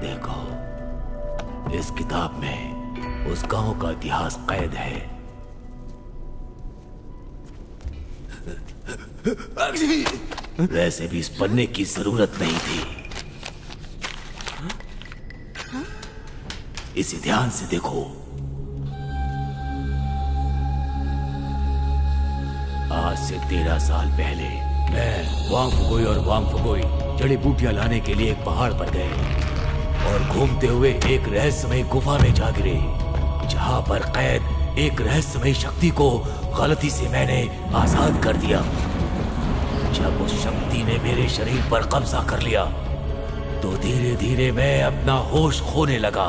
देखो, इस किताब में उस गांव का इतिहास कैद है। वैसे भी इस पन्ने की जरूरत नहीं थी। इसे ध्यान से देखो। आज से 13 साल पहले मैं वांगफुगोई और वांगफुगोई जड़ी बूटियां लाने के लिए एक पहाड़ पर गए और घूमते हुए एक रहस्यमय गुफा में जा गिरे, जहां पर कैद एक रहस्यमय शक्ति को गलती से मैंने आजाद कर दिया। जब उस शक्ति ने मेरे शरीर पर कब्जा कर लिया तो धीरे धीरे मैं अपना होश खोने लगा।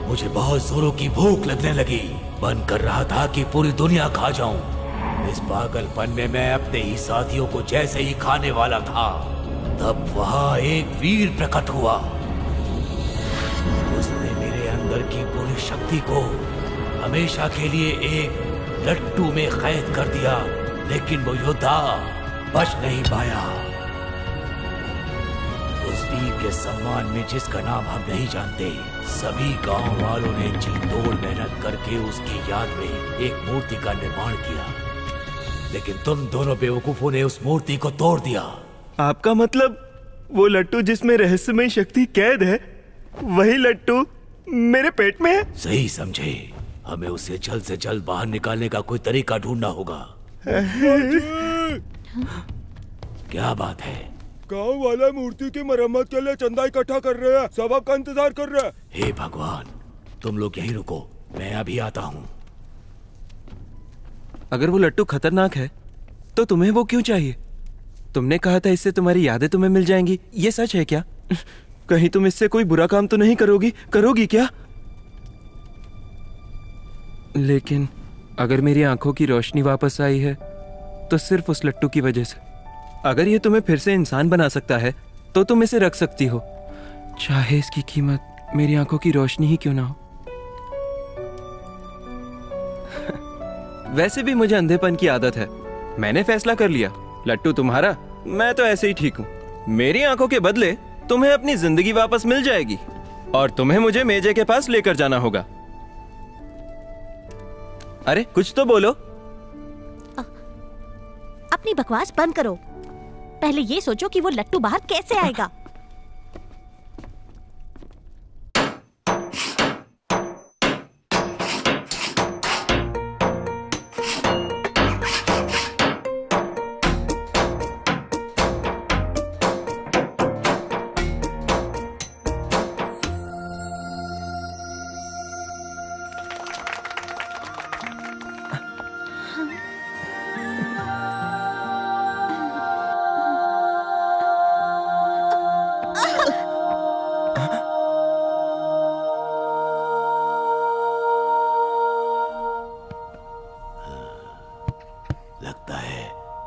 मुझे बहुत जोरों की भूख लगने लगी। मन कर रहा था कि पूरी दुनिया खा जाऊं। इस पागलपन में मैं अपने ही साथियों को जैसे ही खाने वाला था, तब वहां एक वीर प्रकट हुआ। उसने मेरे अंदर की पूरी शक्ति को हमेशा के लिए एक लट्टू में कैद कर दिया, लेकिन वो योद्धा बच नहीं पाया। उस वीर के सम्मान में, जिसका नाम हम नहीं जानते, सभी गांव वालों ने जी तोड़ मेहनत करके उसकी याद में एक मूर्ति का निर्माण किया, लेकिन तुम दोनों बेवकूफों ने उस मूर्ति को तोड़ दिया। आपका मतलब वो लट्टू जिसमें रहस्यमय शक्ति कैद है, वही लट्टू मेरे पेट में है? सही समझे। हमें उसे जल्द से जल्द बाहर निकालने का कोई तरीका ढूंढना होगा। क्या बात है? गांव वाला मूर्ति की मरम्मत के लिए चंदा इकट्ठा कर रहे हैं। सब आपका इंतजार कर रहे हैं। हे भगवान, तुम लोग यहीं रुको, मैं अभी आता हूँ। अगर वो लट्टू खतरनाक है तो तुम्हें वो क्यों चाहिए? तुमने कहा था इससे तुम्हारी यादें तुम्हें मिल जाएंगी, ये सच है क्या? कहीं तुम इससे कोई बुरा काम तो नहीं करोगी क्या? लेकिन अगर मेरी आंखों की रोशनी वापस आई है तो सिर्फ उस लट्टू की वजह से। अगर ये तुम्हें फिर से इंसान बना सकता है तो तुम इसे रख सकती हो, चाहे इसकी कीमत मेरी आंखों की रोशनी ही क्यों ना हो। वैसे भी मुझे अंधेपन की आदत है। मैंने फैसला कर लिया, लट्टू तुम्हारा, मैं तो ऐसे ही ठीक हूँ। मेरी आंखों के बदले तुम्हें अपनी जिंदगी वापस मिल जाएगी और तुम्हें मुझे मेजे के पास लेकर जाना होगा। अरे कुछ तो बोलो। अपनी बकवास बंद करो। पहले ये सोचो कि वो लट्टू बाहर कैसे आएगा।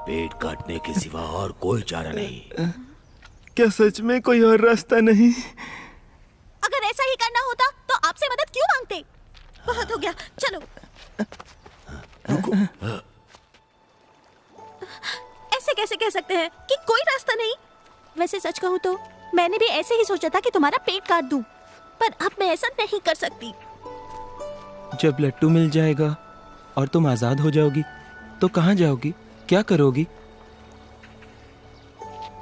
पेट काटने के सिवा और कोई चारा नहीं। क्या सच में कोई और रास्ता नहीं? अगर ऐसा ही करना होता तो आपसे मदद क्यों मांगते? बहुत हो गया, चलो। ऐसे कैसे कह सकते हैं कि कोई रास्ता नहीं? वैसे सच कहूँ तो मैंने भी ऐसे ही सोचा था कि तुम्हारा पेट काट दूं, पर अब मैं ऐसा नहीं कर सकती। जब लट्टू मिल जाएगा और तुम आजाद हो जाओगी तो कहाँ जाओगी, क्या करोगी?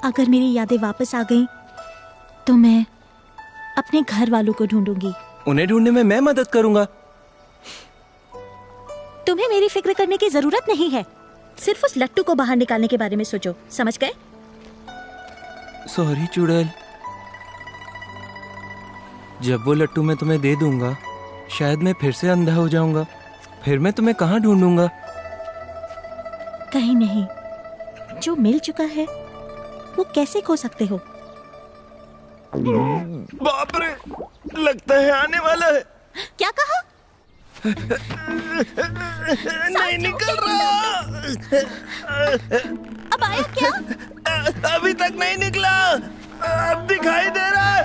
अगर मेरी यादें वापस आ गईं, तो मैं अपने घर वालों को ढूंढूंगी। उन्हें ढूंढने में मैं मदद करूंगा। तुम्हें मेरी फिक्र करने की जरूरत नहीं है। सिर्फ उस लट्टू को बाहर निकालने के बारे में सोचो, समझ गए? सॉरी चुड़ैल। जब वो लट्टू मैं तुम्हें दे दूंगा, शायद मैं फिर से अंधा हो जाऊंगा। फिर मैं तुम्हें कहाँ ढूंढूंगा? कहीं नहीं। जो मिल चुका है वो कैसे खो सकते हो? बाप रे, लगता है आने वाला है। क्या कहा? नहीं निकल रहा। अब आया क्या? अभी तक नहीं निकला, अब दिखाई दे रहा है।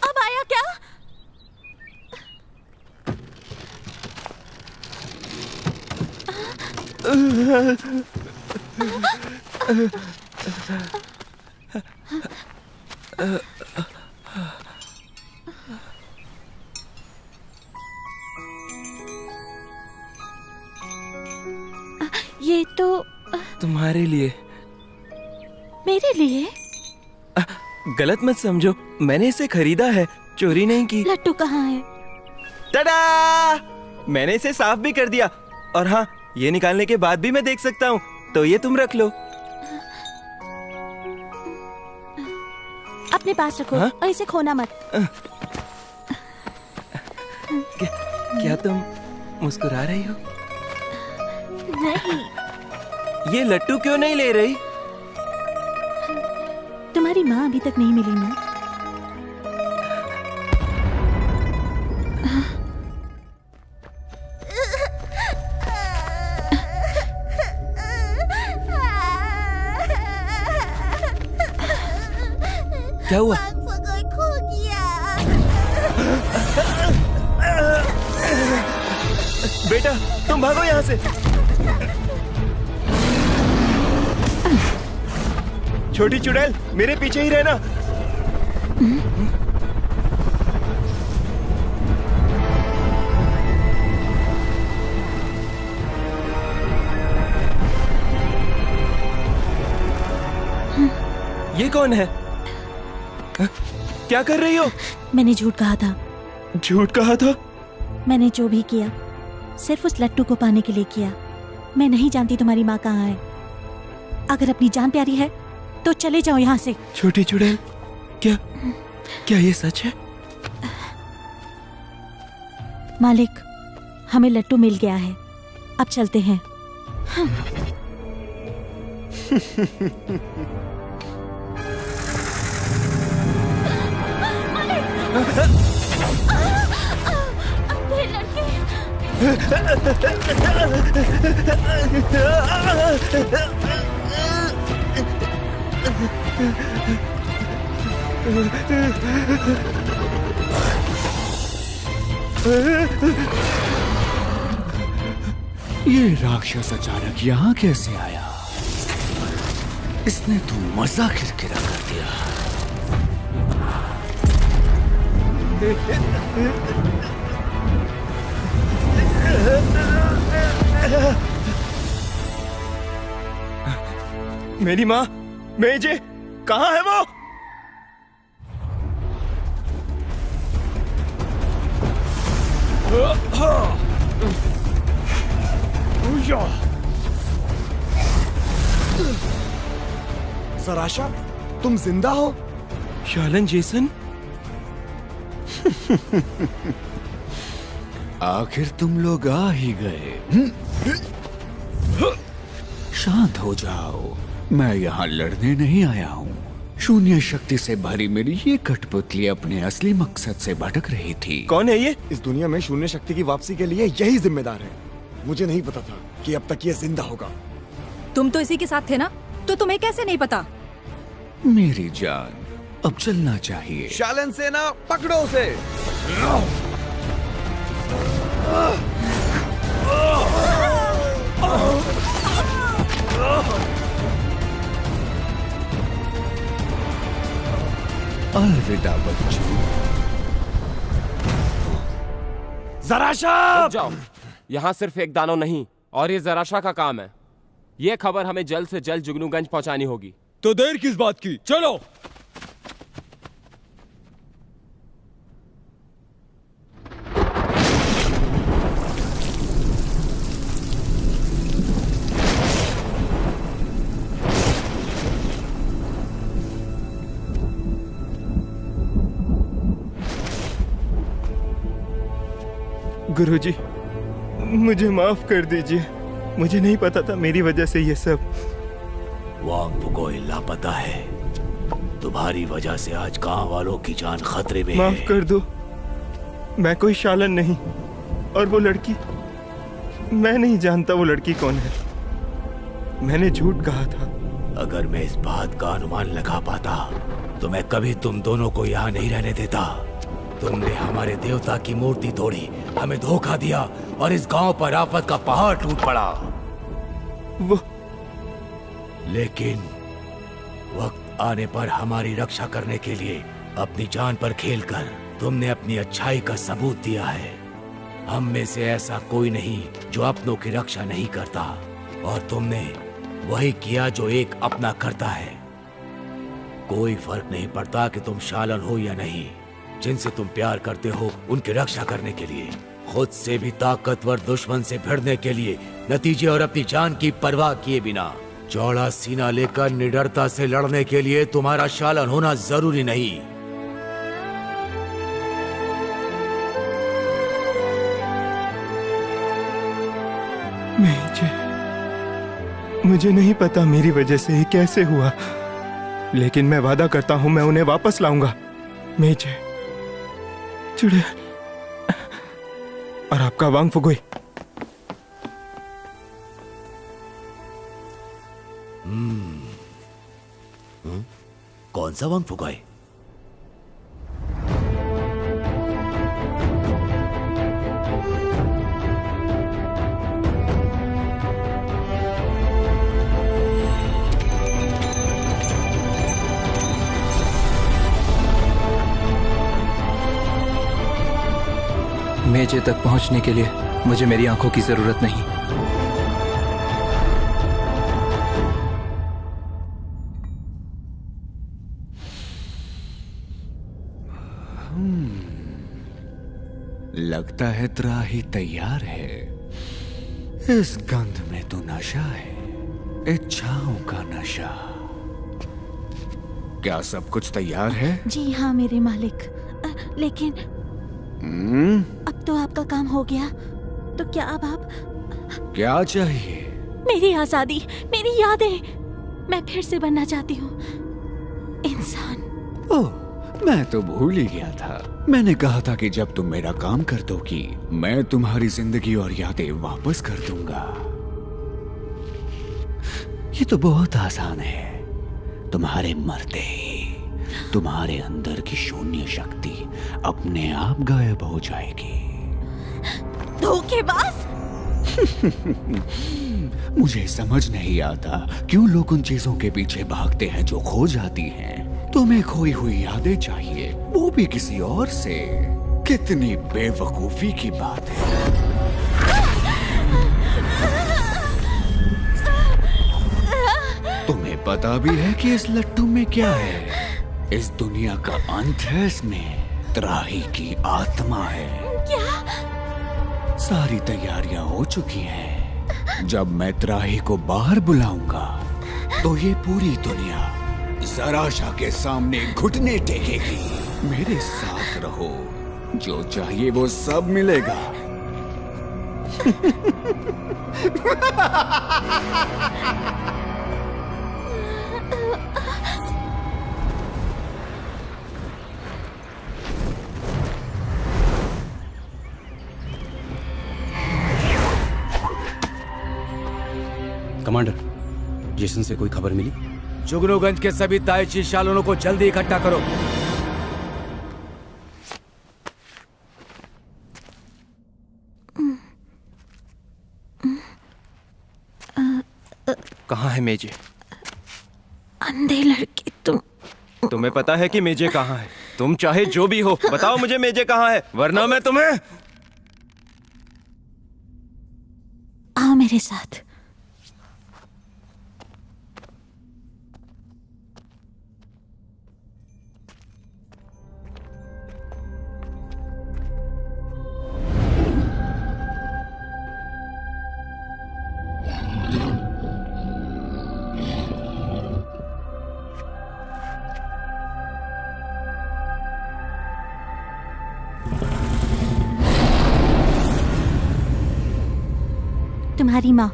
अब आया क्या? ये तो तुम्हारे लिए। मेरे लिए? गलत मत समझो, मैंने इसे खरीदा है, चोरी नहीं की। लट्टू कहाँ है? टाडा! मैंने इसे साफ भी कर दिया, और हाँ, ये निकालने के बाद भी मैं देख सकता हूँ, तो ये तुम रख लो। अपने पास रखो। और इसे खोना मत। क्या तुम मुस्कुरा रही हो? नहीं। ये लट्टू क्यों नहीं ले रही? तुम्हारी माँ अभी तक नहीं मिली ना? क्या हुआ? खो गया। बेटा, तुम भागो यहाँ से। छोटी चुड़ैल, मेरे पीछे ही रहना। ये कौन है? क्या कर रही हो? मैंने झूठ कहा था। झूठ कहा था? मैंने जो भी किया सिर्फ उस लट्टू को पाने के लिए किया। मैं नहीं जानती तुम्हारी माँ कहाँ है। अगर अपनी जान प्यारी है तो चले जाओ यहाँ से। छोटी चुड़ैल, क्या ये सच है? मालिक, हमें लट्टू मिल गया है, अब चलते हैं। ये राक्षस अचानक यहाँ कैसे आया? इसने तो मजा किरकिरा कर दिया। मेरी माँ, मेजे, कहाँ है वो? सराशा, तुम जिंदा हो? शालन जेसन? आखिर तुम लोग आ ही गए। शांत हो जाओ, मैं यहाँ लड़ने नहीं आया हूँ। शून्य शक्ति से भरी मेरी ये कठपुतली अपने असली मकसद से भटक रही थी। कौन है ये? इस दुनिया में शून्य शक्ति की वापसी के लिए यही जिम्मेदार है। मुझे नहीं पता था कि अब तक ये जिंदा होगा। तुम तो इसी के साथ थे ना, तो तुम्हें कैसे नहीं पता? मेरी जान, अब चलना चाहिए। शालन सेना, पकड़ो उसे। अलविदा बच्चों। ज़राशा! रुक जाओ, यहाँ सिर्फ एक दानव नहीं और ये ज़राशा का काम है। ये खबर हमें जल्द से जल्द जुगनूगंज पहुंचानी होगी। तो देर किस बात की, चलो। गुरुजी, मुझे माफ कर दीजिए। मुझे नहीं पता था मेरी वजह से ये सब। वांग फुगोई लापता है। तुम्हारी वजह से आज गांव वालों की जान खतरे में है। माफ कर दो, मैं कोई शालन नहीं। और वो लड़की, मैं नहीं जानता वो लड़की कौन है। मैंने झूठ कहा था। अगर मैं इस बात का अनुमान लगा पाता तो मैं कभी तुम दोनों को यहाँ नहीं रहने देता। तुमने हमारे देवता की मूर्ति तोड़ी, हमें धोखा दिया और इस गांव पर आफत का पहाड़ टूट पड़ा। वो लेकिन वक्त आने पर हमारी रक्षा करने के लिए अपनी जान पर खेलकर तुमने अपनी अच्छाई का सबूत दिया है। हम में से ऐसा कोई नहीं जो अपनों की रक्षा नहीं करता, और तुमने वही किया जो एक अपना करता है। कोई फर्क नहीं पड़ता कि तुम शालन हो या नहीं। जिनसे तुम प्यार करते हो उनकी रक्षा करने के लिए, खुद से भी ताकतवर दुश्मन से भिड़ने के लिए, नतीजे और अपनी जान की परवाह किए बिना चौड़ा सीना लेकर निडरता से लड़ने के लिए तुम्हारा शालन होना जरूरी नहीं। मुझे नहीं पता मेरी वजह से ये कैसे हुआ, लेकिन मैं वादा करता हूं मैं उन्हें वापस लाऊंगा। मेजे, चुड़ैल और आपका वांग फुगोई। कौन सा वांग फुगोई? मेजे तक पहुंचने के लिए मुझे मेरी आंखों की जरूरत नहीं। लगता है त्राही तैयार है। इस गंध में तो नशा है, इच्छाओं का नशा। क्या सब कुछ तैयार है? जी हाँ मेरे मालिक, लेकिन अब तो आपका काम हो गया, तो क्या अब आप? क्या चाहिए? मेरी आजादी, मेरी यादें। मैं फिर से बनना चाहती हूँ इंसान। ओह, मैं तो भूल ही गया था। मैंने कहा था कि जब तुम मेरा काम कर दोगी, मैं तुम्हारी जिंदगी और यादें वापस कर दूंगा। ये तो बहुत आसान है। तुम्हारे मरते ही तुम्हारे अंदर की शून्य शक्ति अपने आप गायब हो जाएगी। धोखेबाज! मुझे समझ नहीं आता क्यों लोग उन चीजों के पीछे भागते हैं जो खो जाती हैं। तुम्हें खोई हुई यादें चाहिए, वो भी किसी और से। कितनी बेवकूफी की बात है। तुम्हें पता भी है कि इस लट्टू में क्या है? इस दुनिया का अंत है, इसमें त्राही की आत्मा है। क्या? सारी तैयारियां हो चुकी हैं। जब मैं त्राही को बाहर बुलाऊंगा तो ये पूरी दुनिया ज़राशा के सामने घुटने टेकेगी। मेरे साथ रहो, जो चाहिए वो सब मिलेगा। कमांडर, जेसन से कोई खबर मिली? जुगनूगंज के सभी ताइची शालनों को जल्दी इकट्ठा करो। कहाँ है मेजे? अंधे लड़के, तुम्हें पता है कि मेजे कहाँ है? तुम चाहे जो भी हो, बताओ मुझे मेजे कहाँ है, वरना मैं तुम्हें। आओ मेरे साथ। तुम्हारी माँ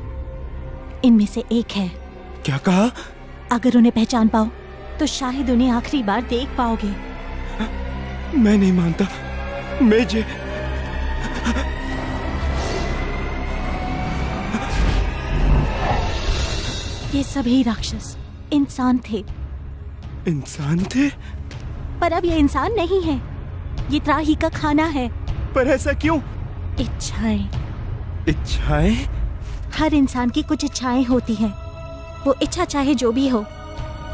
इनमें से एक है। क्या कहा? अगर उन्हें पहचान पाओ तो शायद उन्हें आखिरी बार देख पाओगे। मैं नहीं मानता। मेजे, ये सभी राक्षस इंसान थे। इंसान थे? पर अब ये इंसान नहीं है, ये त्राही का खाना है। पर ऐसा क्यों? इच्छाएं। इच्छाएं? हर इंसान की कुछ इच्छाएं होती हैं। वो इच्छा चाहे जो भी हो,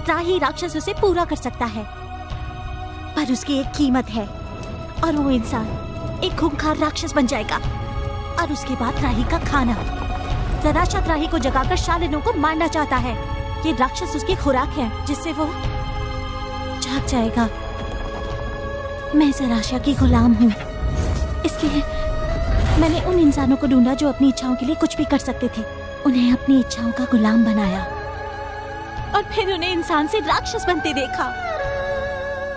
त्राही राक्षस उसे पूरा कर सकता है। पर उसकी एक कीमत है, और वो इंसान एक खूंखार राक्षस बन जाएगा, और उसके बाद त्राही का खाना। ज़राशा त्राही को जगाकर शालिनों को मारना चाहता है। ये राक्षस उसकी खुराक है, जिससे वो जाग जाएगा। मैं ज़राशा की गुलाम हूँ, इसलिए मैंने उन इंसानों को ढूंढा जो अपनी इच्छाओं के लिए कुछ भी कर सकते थे। उन्हें अपनी इच्छाओं का गुलाम बनाया, और फिर उन्हें इंसान से राक्षस बनते देखा,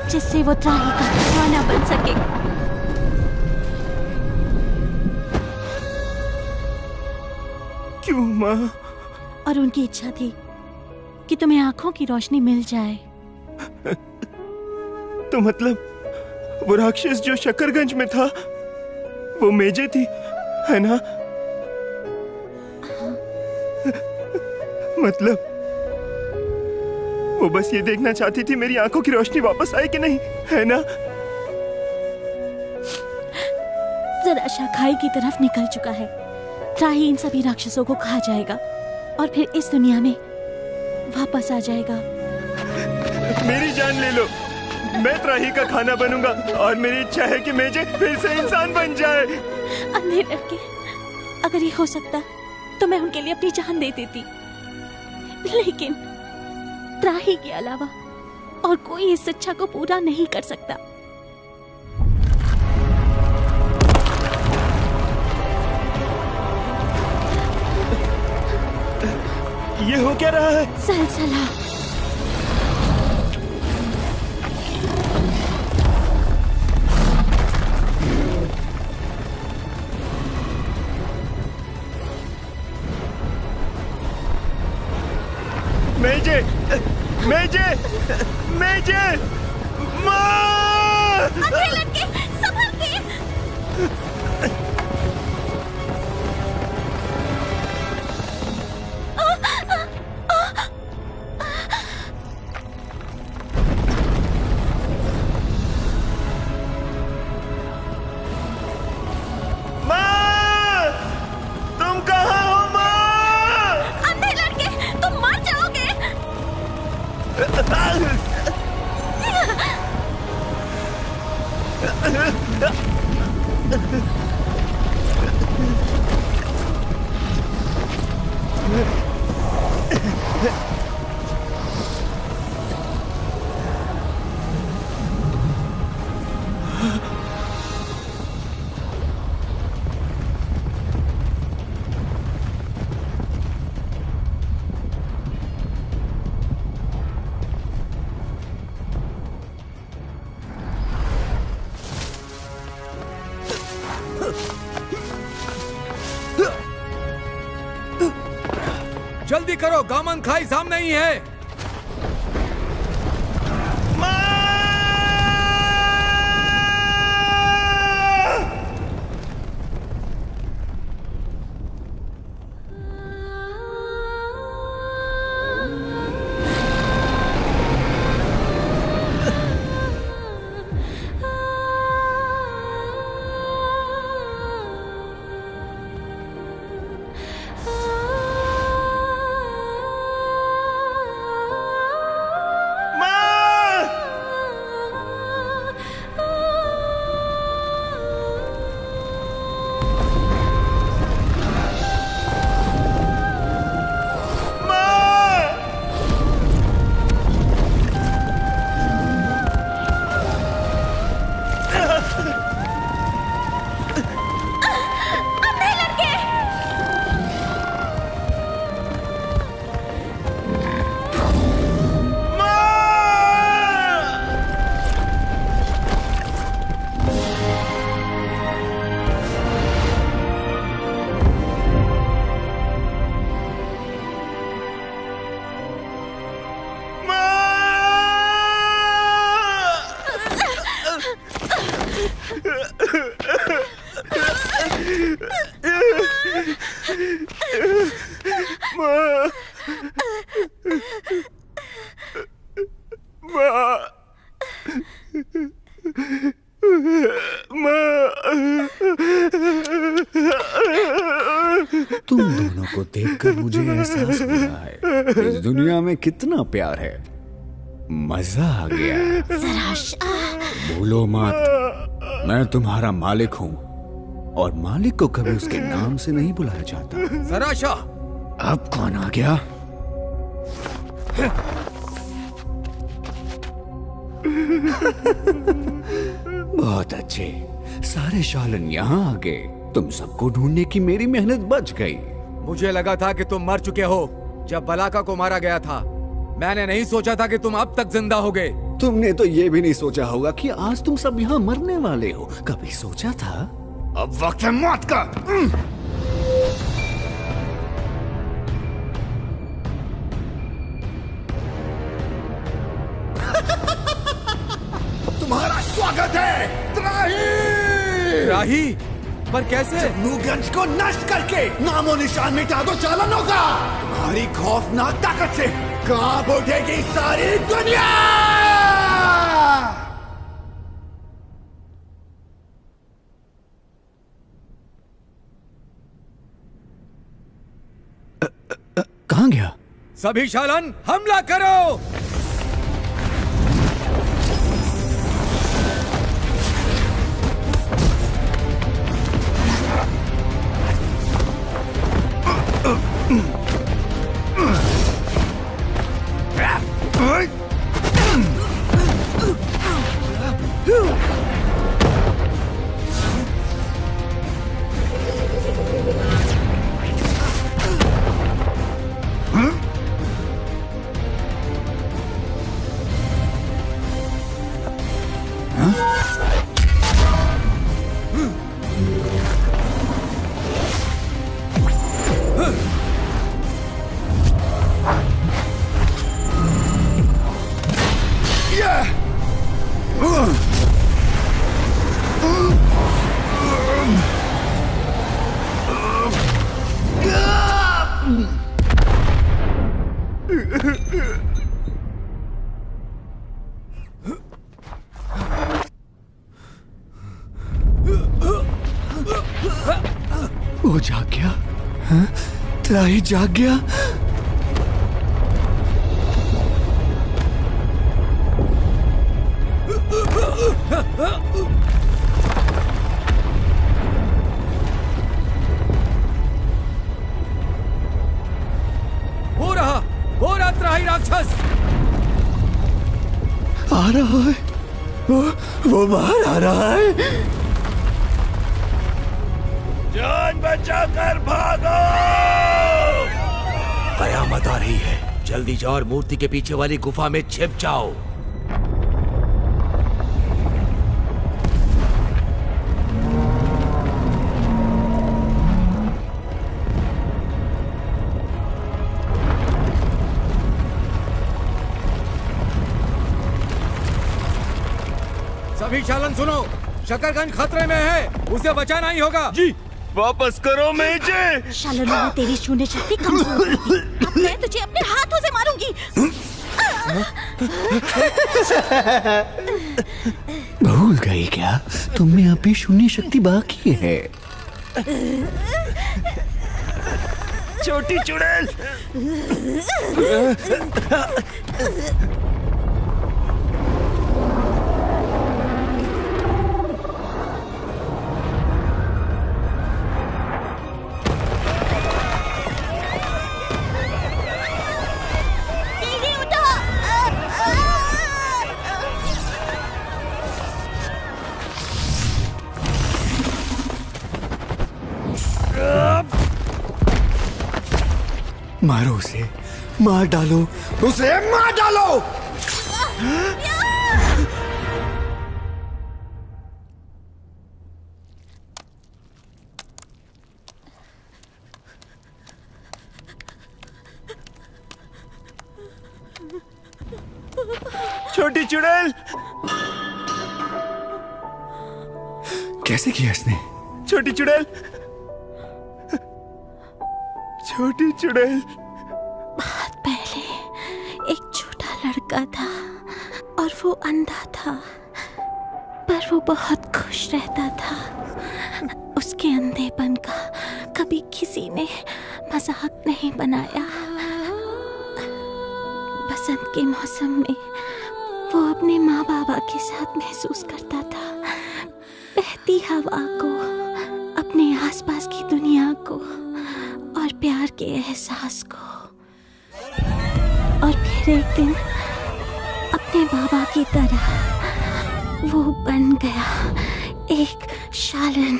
जिससे वो त्राही का खाना बन सके। क्यों माँ? और उनकी इच्छा थी कि तुम्हें आंखों की रोशनी मिल जाए। तो मतलब वो राक्षस जो शकरगंज में था, वो मेजे थी, है ना? मतलब वो बस ये देखना चाहती थी मेरी आंखों की रोशनी वापस आए कि नहीं, है ना? ज़राशा खाई की तरफ निकल चुका है। त्राही इन सभी राक्षसों को खा जाएगा और फिर इस दुनिया में वापस आ जाएगा। मेरी जान ले लो, मैं त्राही का खाना बनूंगा, और मेरी इच्छा है कि मेजे फिर से इंसान बन जाए। अंधे लड़के, अगर ये हो सकता तो मैं उनके लिए अपनी जान दे देती, लेकिन त्राही के अलावा और कोई इस इच्छा को पूरा नहीं कर सकता। ये हो क्या रहा है? सलसला। मेजे, मेजे, मेजे, माँ! अंधे लड़के, संभल के! जल्दी करो, गामन खाई सामने ही है। तुम दोनों को देखकर मुझे एहसास हो रहा है इस दुनिया में कितना प्यार है। मजा आ गया। भूलो मत, मैं तुम्हारा मालिक हूँ और मालिक को कभी उसके नाम से नहीं बुलाया जाता। ज़राशा! अब कौन आ गया? बहुत अच्छे, सारे शालन यहाँ आ गए। तुम सबको ढूंढने की मेरी मेहनत बच गई। मुझे लगा था कि तुम मर चुके हो जब बलाका को मारा गया था। मैंने नहीं सोचा था कि तुम अब तक जिंदा हो गए। तुमने तो ये भी नहीं सोचा होगा कि आज तुम सब यहाँ मरने वाले हो। कभी सोचा था? अब वक्त है मौत का। तुम्हारा स्वागत है त्राही। त्राही? पर कैसे? जम्मूगंज को नष्ट करके नामो निशान मिटा दो शालनों का। तुम्हारी खौफनाक ताकत से कांप उठेगी सारी दुनिया। कहाँ गया? सभी शालन हमला करो। वो जाग गया। हाँ? त्राही जाग गया। वो रहा त्राही राक्षस। आ रहा है। वो बाहर आ रहा है। जान बचाकर भागो! कयामत आ रही है। जल्दी जाओ और मूर्ति के पीछे वाली गुफा में छिप जाओ। सभी चालन सुनो, शकरगंज खतरे में है, उसे बचाना ही होगा। जी वापस करो मेजे। शालन ने तेरी शून्य शक्ति कमजोर कर दी। अब मैं तुझे अपने हाथों से मारूंगी। भूल गई क्या? तुम में अभी शून्य शक्ति बाकी है। छोटी चुड़ैल। मारो उसे, मार डालो उसे, मार डालो। छोटी चुड़ैल। कैसे किया इसने? छोटी चुड़ैल, छोटी चुड़ैल। बहुत पहले एक छोटा लड़का था और वो अंधा था, पर वो बहुत खुश रहता था। उसके अंधेपन का कभी किसी ने मजाक नहीं बनाया। बसंत के मौसम में वो अपने माँ बाबा के साथ महसूस करता था बहती हवा को, अपने आसपास की दुनिया को और प्यार के एहसास को। और फिर एक दिन अपने बाबा की तरह वो बन गया एक शालन,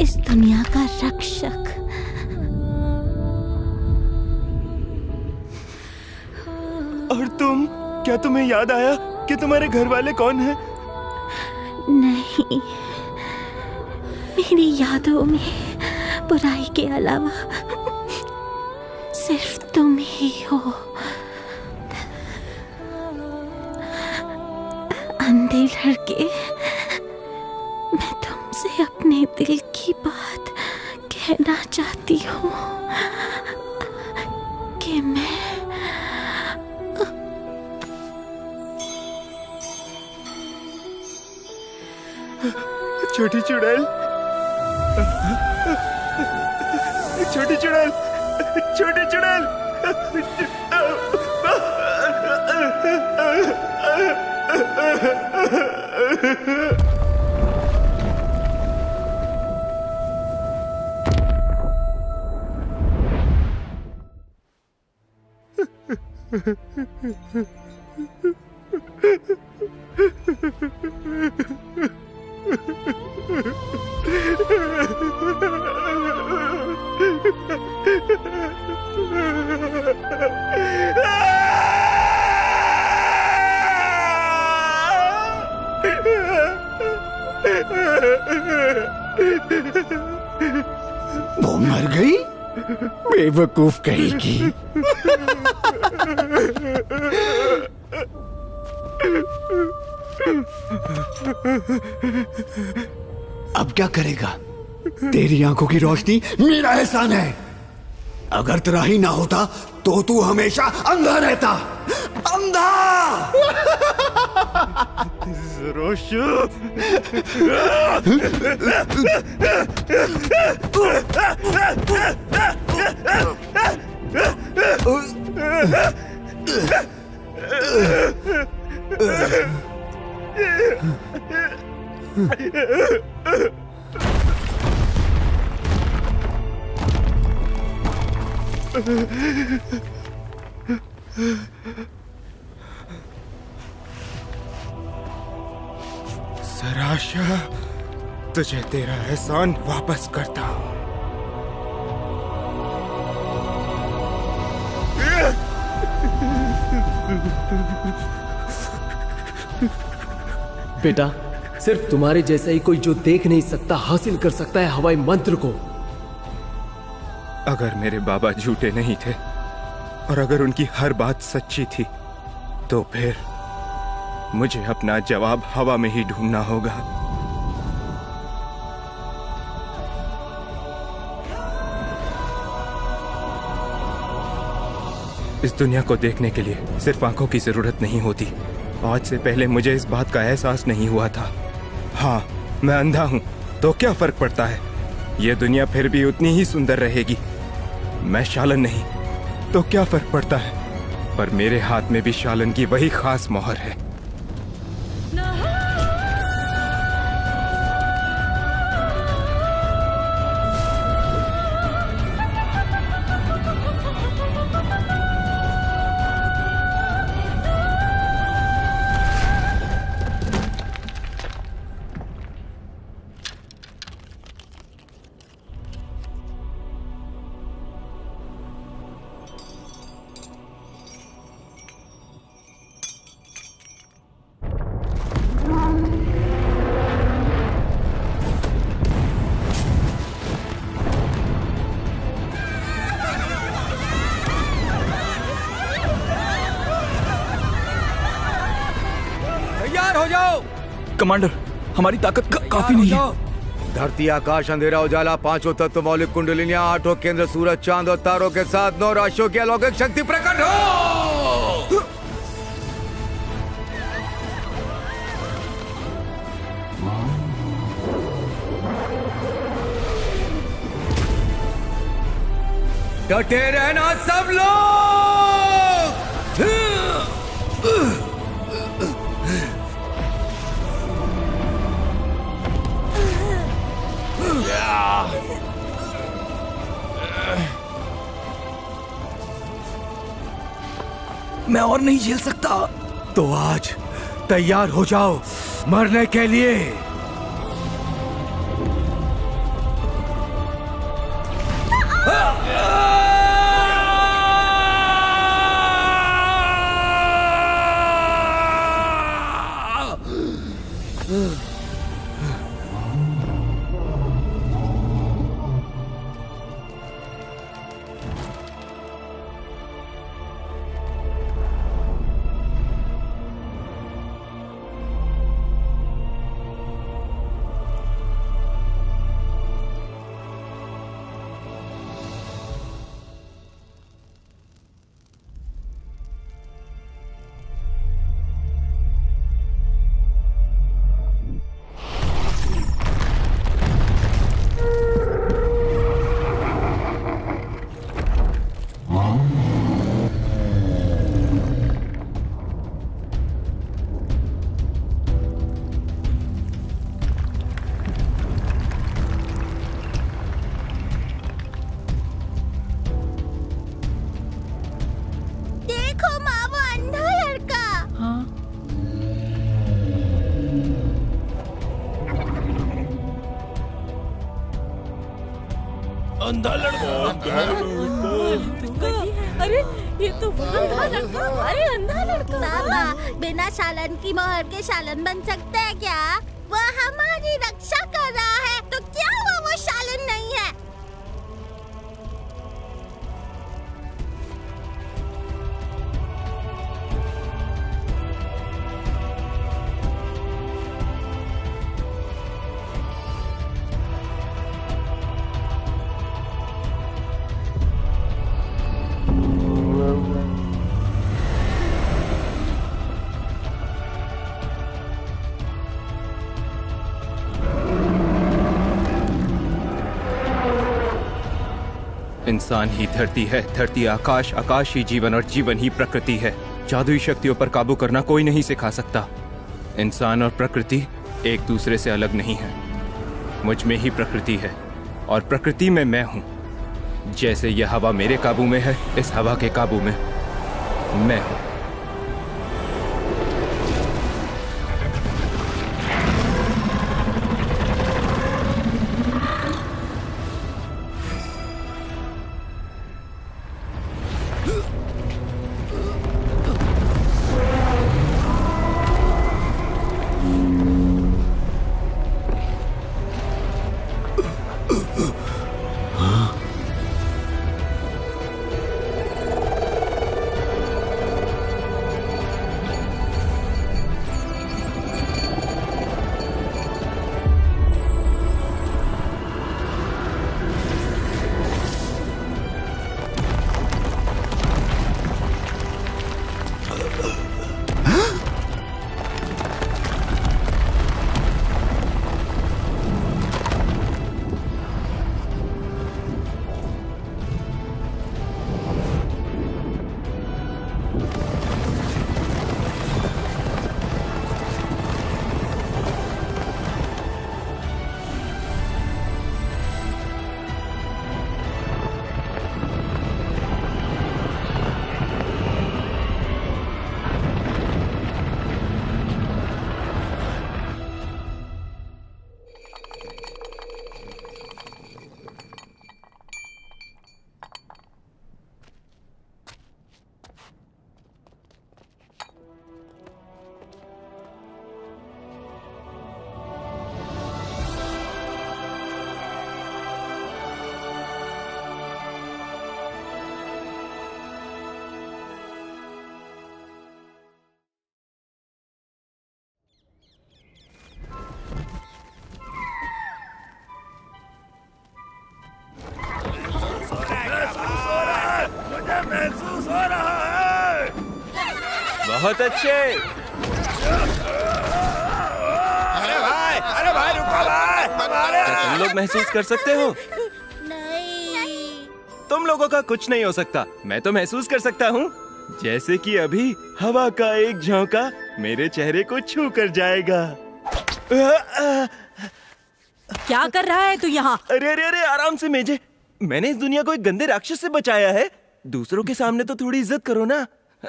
इस दुनिया का रक्षक। और तुम, क्या तुम्हें याद आया कि तुम्हारे घर वाले कौन हैं? नहीं, मेरी यादों में बुराई के अलावा सिर्फ तुम ही हो। अंधे लड़के, मैं तुमसे अपने दिल की बात कहना चाहती हूँ कि मैं छोटी चुड़ैल, छोटी चुड़ैल, छोटी चुड़ैल। वो मर गई? बेवकूफ कहेगी। अब क्या करेगा? तेरी आंखों की रोशनी मेरा एहसान है। अगर त्राही ना होता तो तू हमेशा अंधा रहता। अंधा। सराशा, तुझे तेरा एहसान वापस करता हूँ। बेटा, सिर्फ तुम्हारे जैसा ही कोई जो देख नहीं सकता हासिल कर सकता है हवाई मंत्र को। अगर मेरे बाबा झूठे नहीं थे और अगर उनकी हर बात सच्ची थी, तो फिर मुझे अपना जवाब हवा में ही ढूंढना होगा। इस दुनिया को देखने के लिए सिर्फ आंखों की जरूरत नहीं होती। आज से पहले मुझे इस बात का एहसास नहीं हुआ था। हाँ, मैं अंधा हूं, तो क्या फर्क पड़ता है? यह दुनिया फिर भी उतनी ही सुंदर रहेगी। मैं शालन नहीं, तो क्या फर्क पड़ता है? पर मेरे हाथ में भी शालन की वही खास मोहर है। कमांडर, हमारी ताकत काफी नहीं है। धरती, आकाश, अंधेरा, उजाला, पांचों तत्व, मौलिक कुंडलिनियां, आठों केंद्र, सूरज, चांद और तारों के साथ 9 राशियों की अलौकिक शक्ति प्रकट हो। डटे रहना सब लोग। मैं और नहीं झेल सकता। तो आज तैयार हो जाओ मरने के लिए। अंधा लड़का। अरे ये तो अंधा लड़का। अरे अंधा लड़का। बाबा, बिना शालन की मोहर के शालन बन सकता है क्या? वह हमारी रक्षा कर रहा है, तो क्या हुआ वो शालन नहीं है? इंसान ही धरती है, धरती आकाश, आकाश ही जीवन और जीवन ही प्रकृति है। जादुई शक्तियों पर काबू करना कोई नहीं सिखा सकता। इंसान और प्रकृति एक दूसरे से अलग नहीं है। मुझ में ही प्रकृति है और प्रकृति में मैं हूँ। जैसे यह हवा मेरे काबू में है, इस हवा के काबू में मैं हूँ। महसूस हो रहा है। बहुत अच्छे। अरे भाई रुको भाई। क्या तुम लोग महसूस कर सकते हो? नहीं। तुम लोगों का कुछ नहीं हो सकता, मैं तो महसूस कर सकता हूँ। जैसे कि अभी हवा का एक झोंका मेरे चेहरे को छू कर जाएगा। क्या कर रहा है तू यहाँ? अरे अरे अरे आराम से मेजे, मैंने इस दुनिया को एक गंदे राक्षस से बचाया है। दूसरों के सामने तो थोड़ी इज्जत करो ना।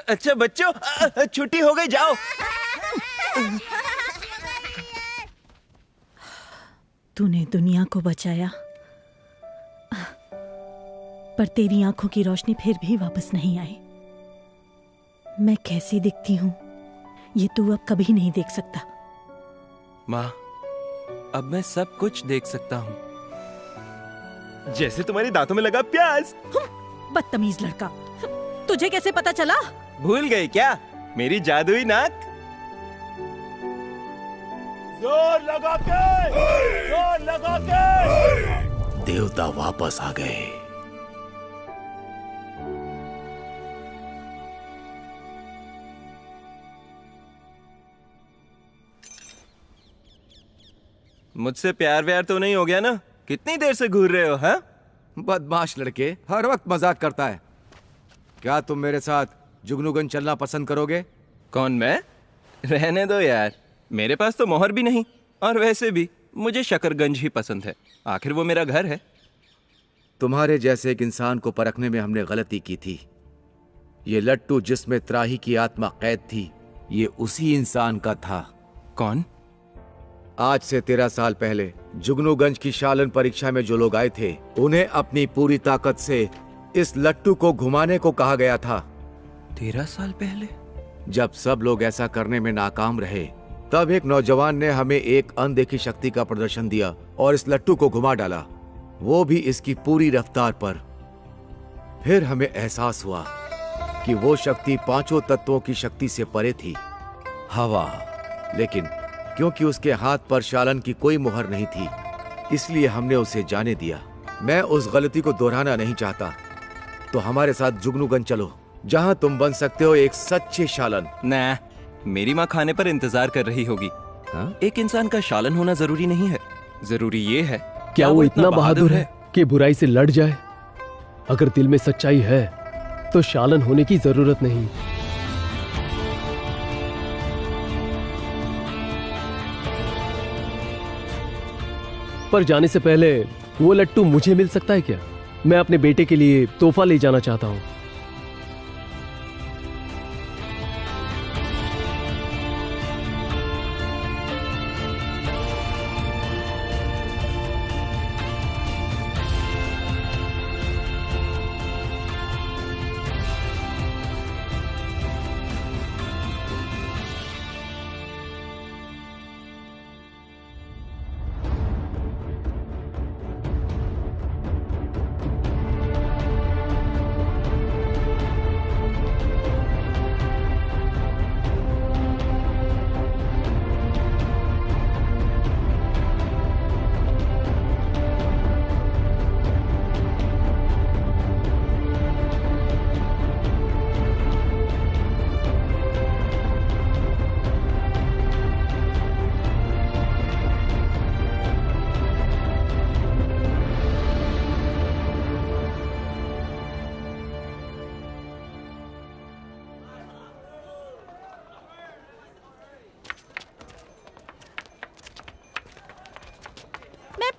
अच्छा बच्चों, छुट्टी हो गई, जाओ। तूने दुनिया को बचाया, पर तेरी आंखों की रोशनी फिर भी वापस नहीं आई। मैं कैसी दिखती हूँ ये तू अब कभी नहीं देख सकता। माँ, अब मैं सब कुछ देख सकता हूँ, जैसे तुम्हारी दांतों में लगा प्याज। बदतमीज लड़का, तुझे कैसे पता चला? भूल गई क्या मेरी जादुई नाक? जोर लगा के, जोर लगा के। देवता वापस आ गए। मुझसे प्यार व्यार तो नहीं हो गया ना? कितनी देर से घूर रहे हो? हाँ, बदमाश लड़के, हर वक्त मजाक करता है। क्या तुम मेरे साथ जुगनूगंज चलना पसंद करोगे? कौन, मैं? रहने दो यार, मेरे पास तो मोहर भी नहीं, और वैसे भी मुझे शकरगंज ही पसंद है। आखिर वो मेरा घर है। तुम्हारे जैसे एक इंसान को परखने में हमने गलती की थी। ये लट्टू जिसमें त्राही की आत्मा कैद थी, ये उसी इंसान का था। कौन? आज से 13 साल पहले जुगनूगंज की शालन परीक्षा में जो लोग आए थे, उन्हें अपनी पूरी ताकत से इस लट्टू को घुमाने को कहा गया था। 13 साल पहले? जब सब लोग ऐसा करने में नाकाम रहे, तब एक नौजवान ने हमें एक अनदेखी शक्ति का प्रदर्शन दिया और इस लट्टू को घुमा डाला, वो भी इसकी पूरी रफ्तार पर। फिर हमें एहसास हुआ कि वो शक्ति 5 तत्वों की शक्ति से परे थी। हवा, लेकिन क्योंकि उसके हाथ पर शालन की कोई मुहर नहीं थी, इसलिए हमने उसे जाने दिया। मैं उस गलती को दोहराना नहीं चाहता, तो हमारे साथ जुगनूगंज चलो, जहां तुम बन सकते हो एक सच्चे शालन। ना, मेरी माँ खाने पर इंतजार कर रही होगी। हाँ? एक इंसान का शालन होना जरूरी नहीं है, जरूरी ये है क्या वो इतना बहादुर है कि बुराई से लड़ जाए? अगर दिल में सच्चाई है तो शालन होने की जरूरत नहीं। पर जाने से पहले वो लट्टू मुझे मिल सकता है क्या? मैं अपने बेटे के लिए तोहफा ले जाना चाहता हूं।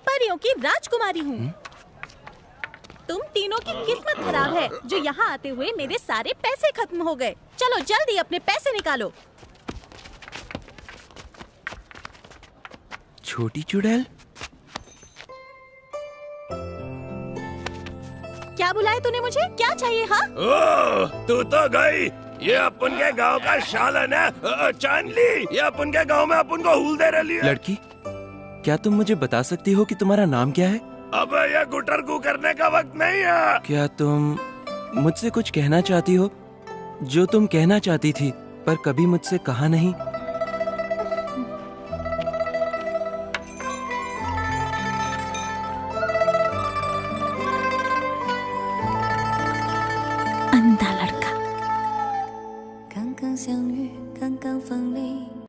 परियों की राजकुमारी हूँ। तुम तीनों की किस्मत खराब है जो यहाँ आते हुए मेरे सारे पैसे खत्म हो गए। चलो जल्दी अपने पैसे निकालो। छोटी चुड़ैल, क्या बुलाया तूने मुझे? क्या चाहिए? हाँ तू तो गई। ये अपन के गांव का शालन है चांदली। ये अपन के गांव में अपन को हुल दे रही है। लड़की, क्या तुम मुझे बता सकती हो कि तुम्हारा नाम क्या है? अब ये गुटरगू करने का वक्त नहीं है। क्या तुम मुझसे कुछ कहना चाहती हो जो तुम कहना चाहती थी पर कभी मुझसे कहा नहीं?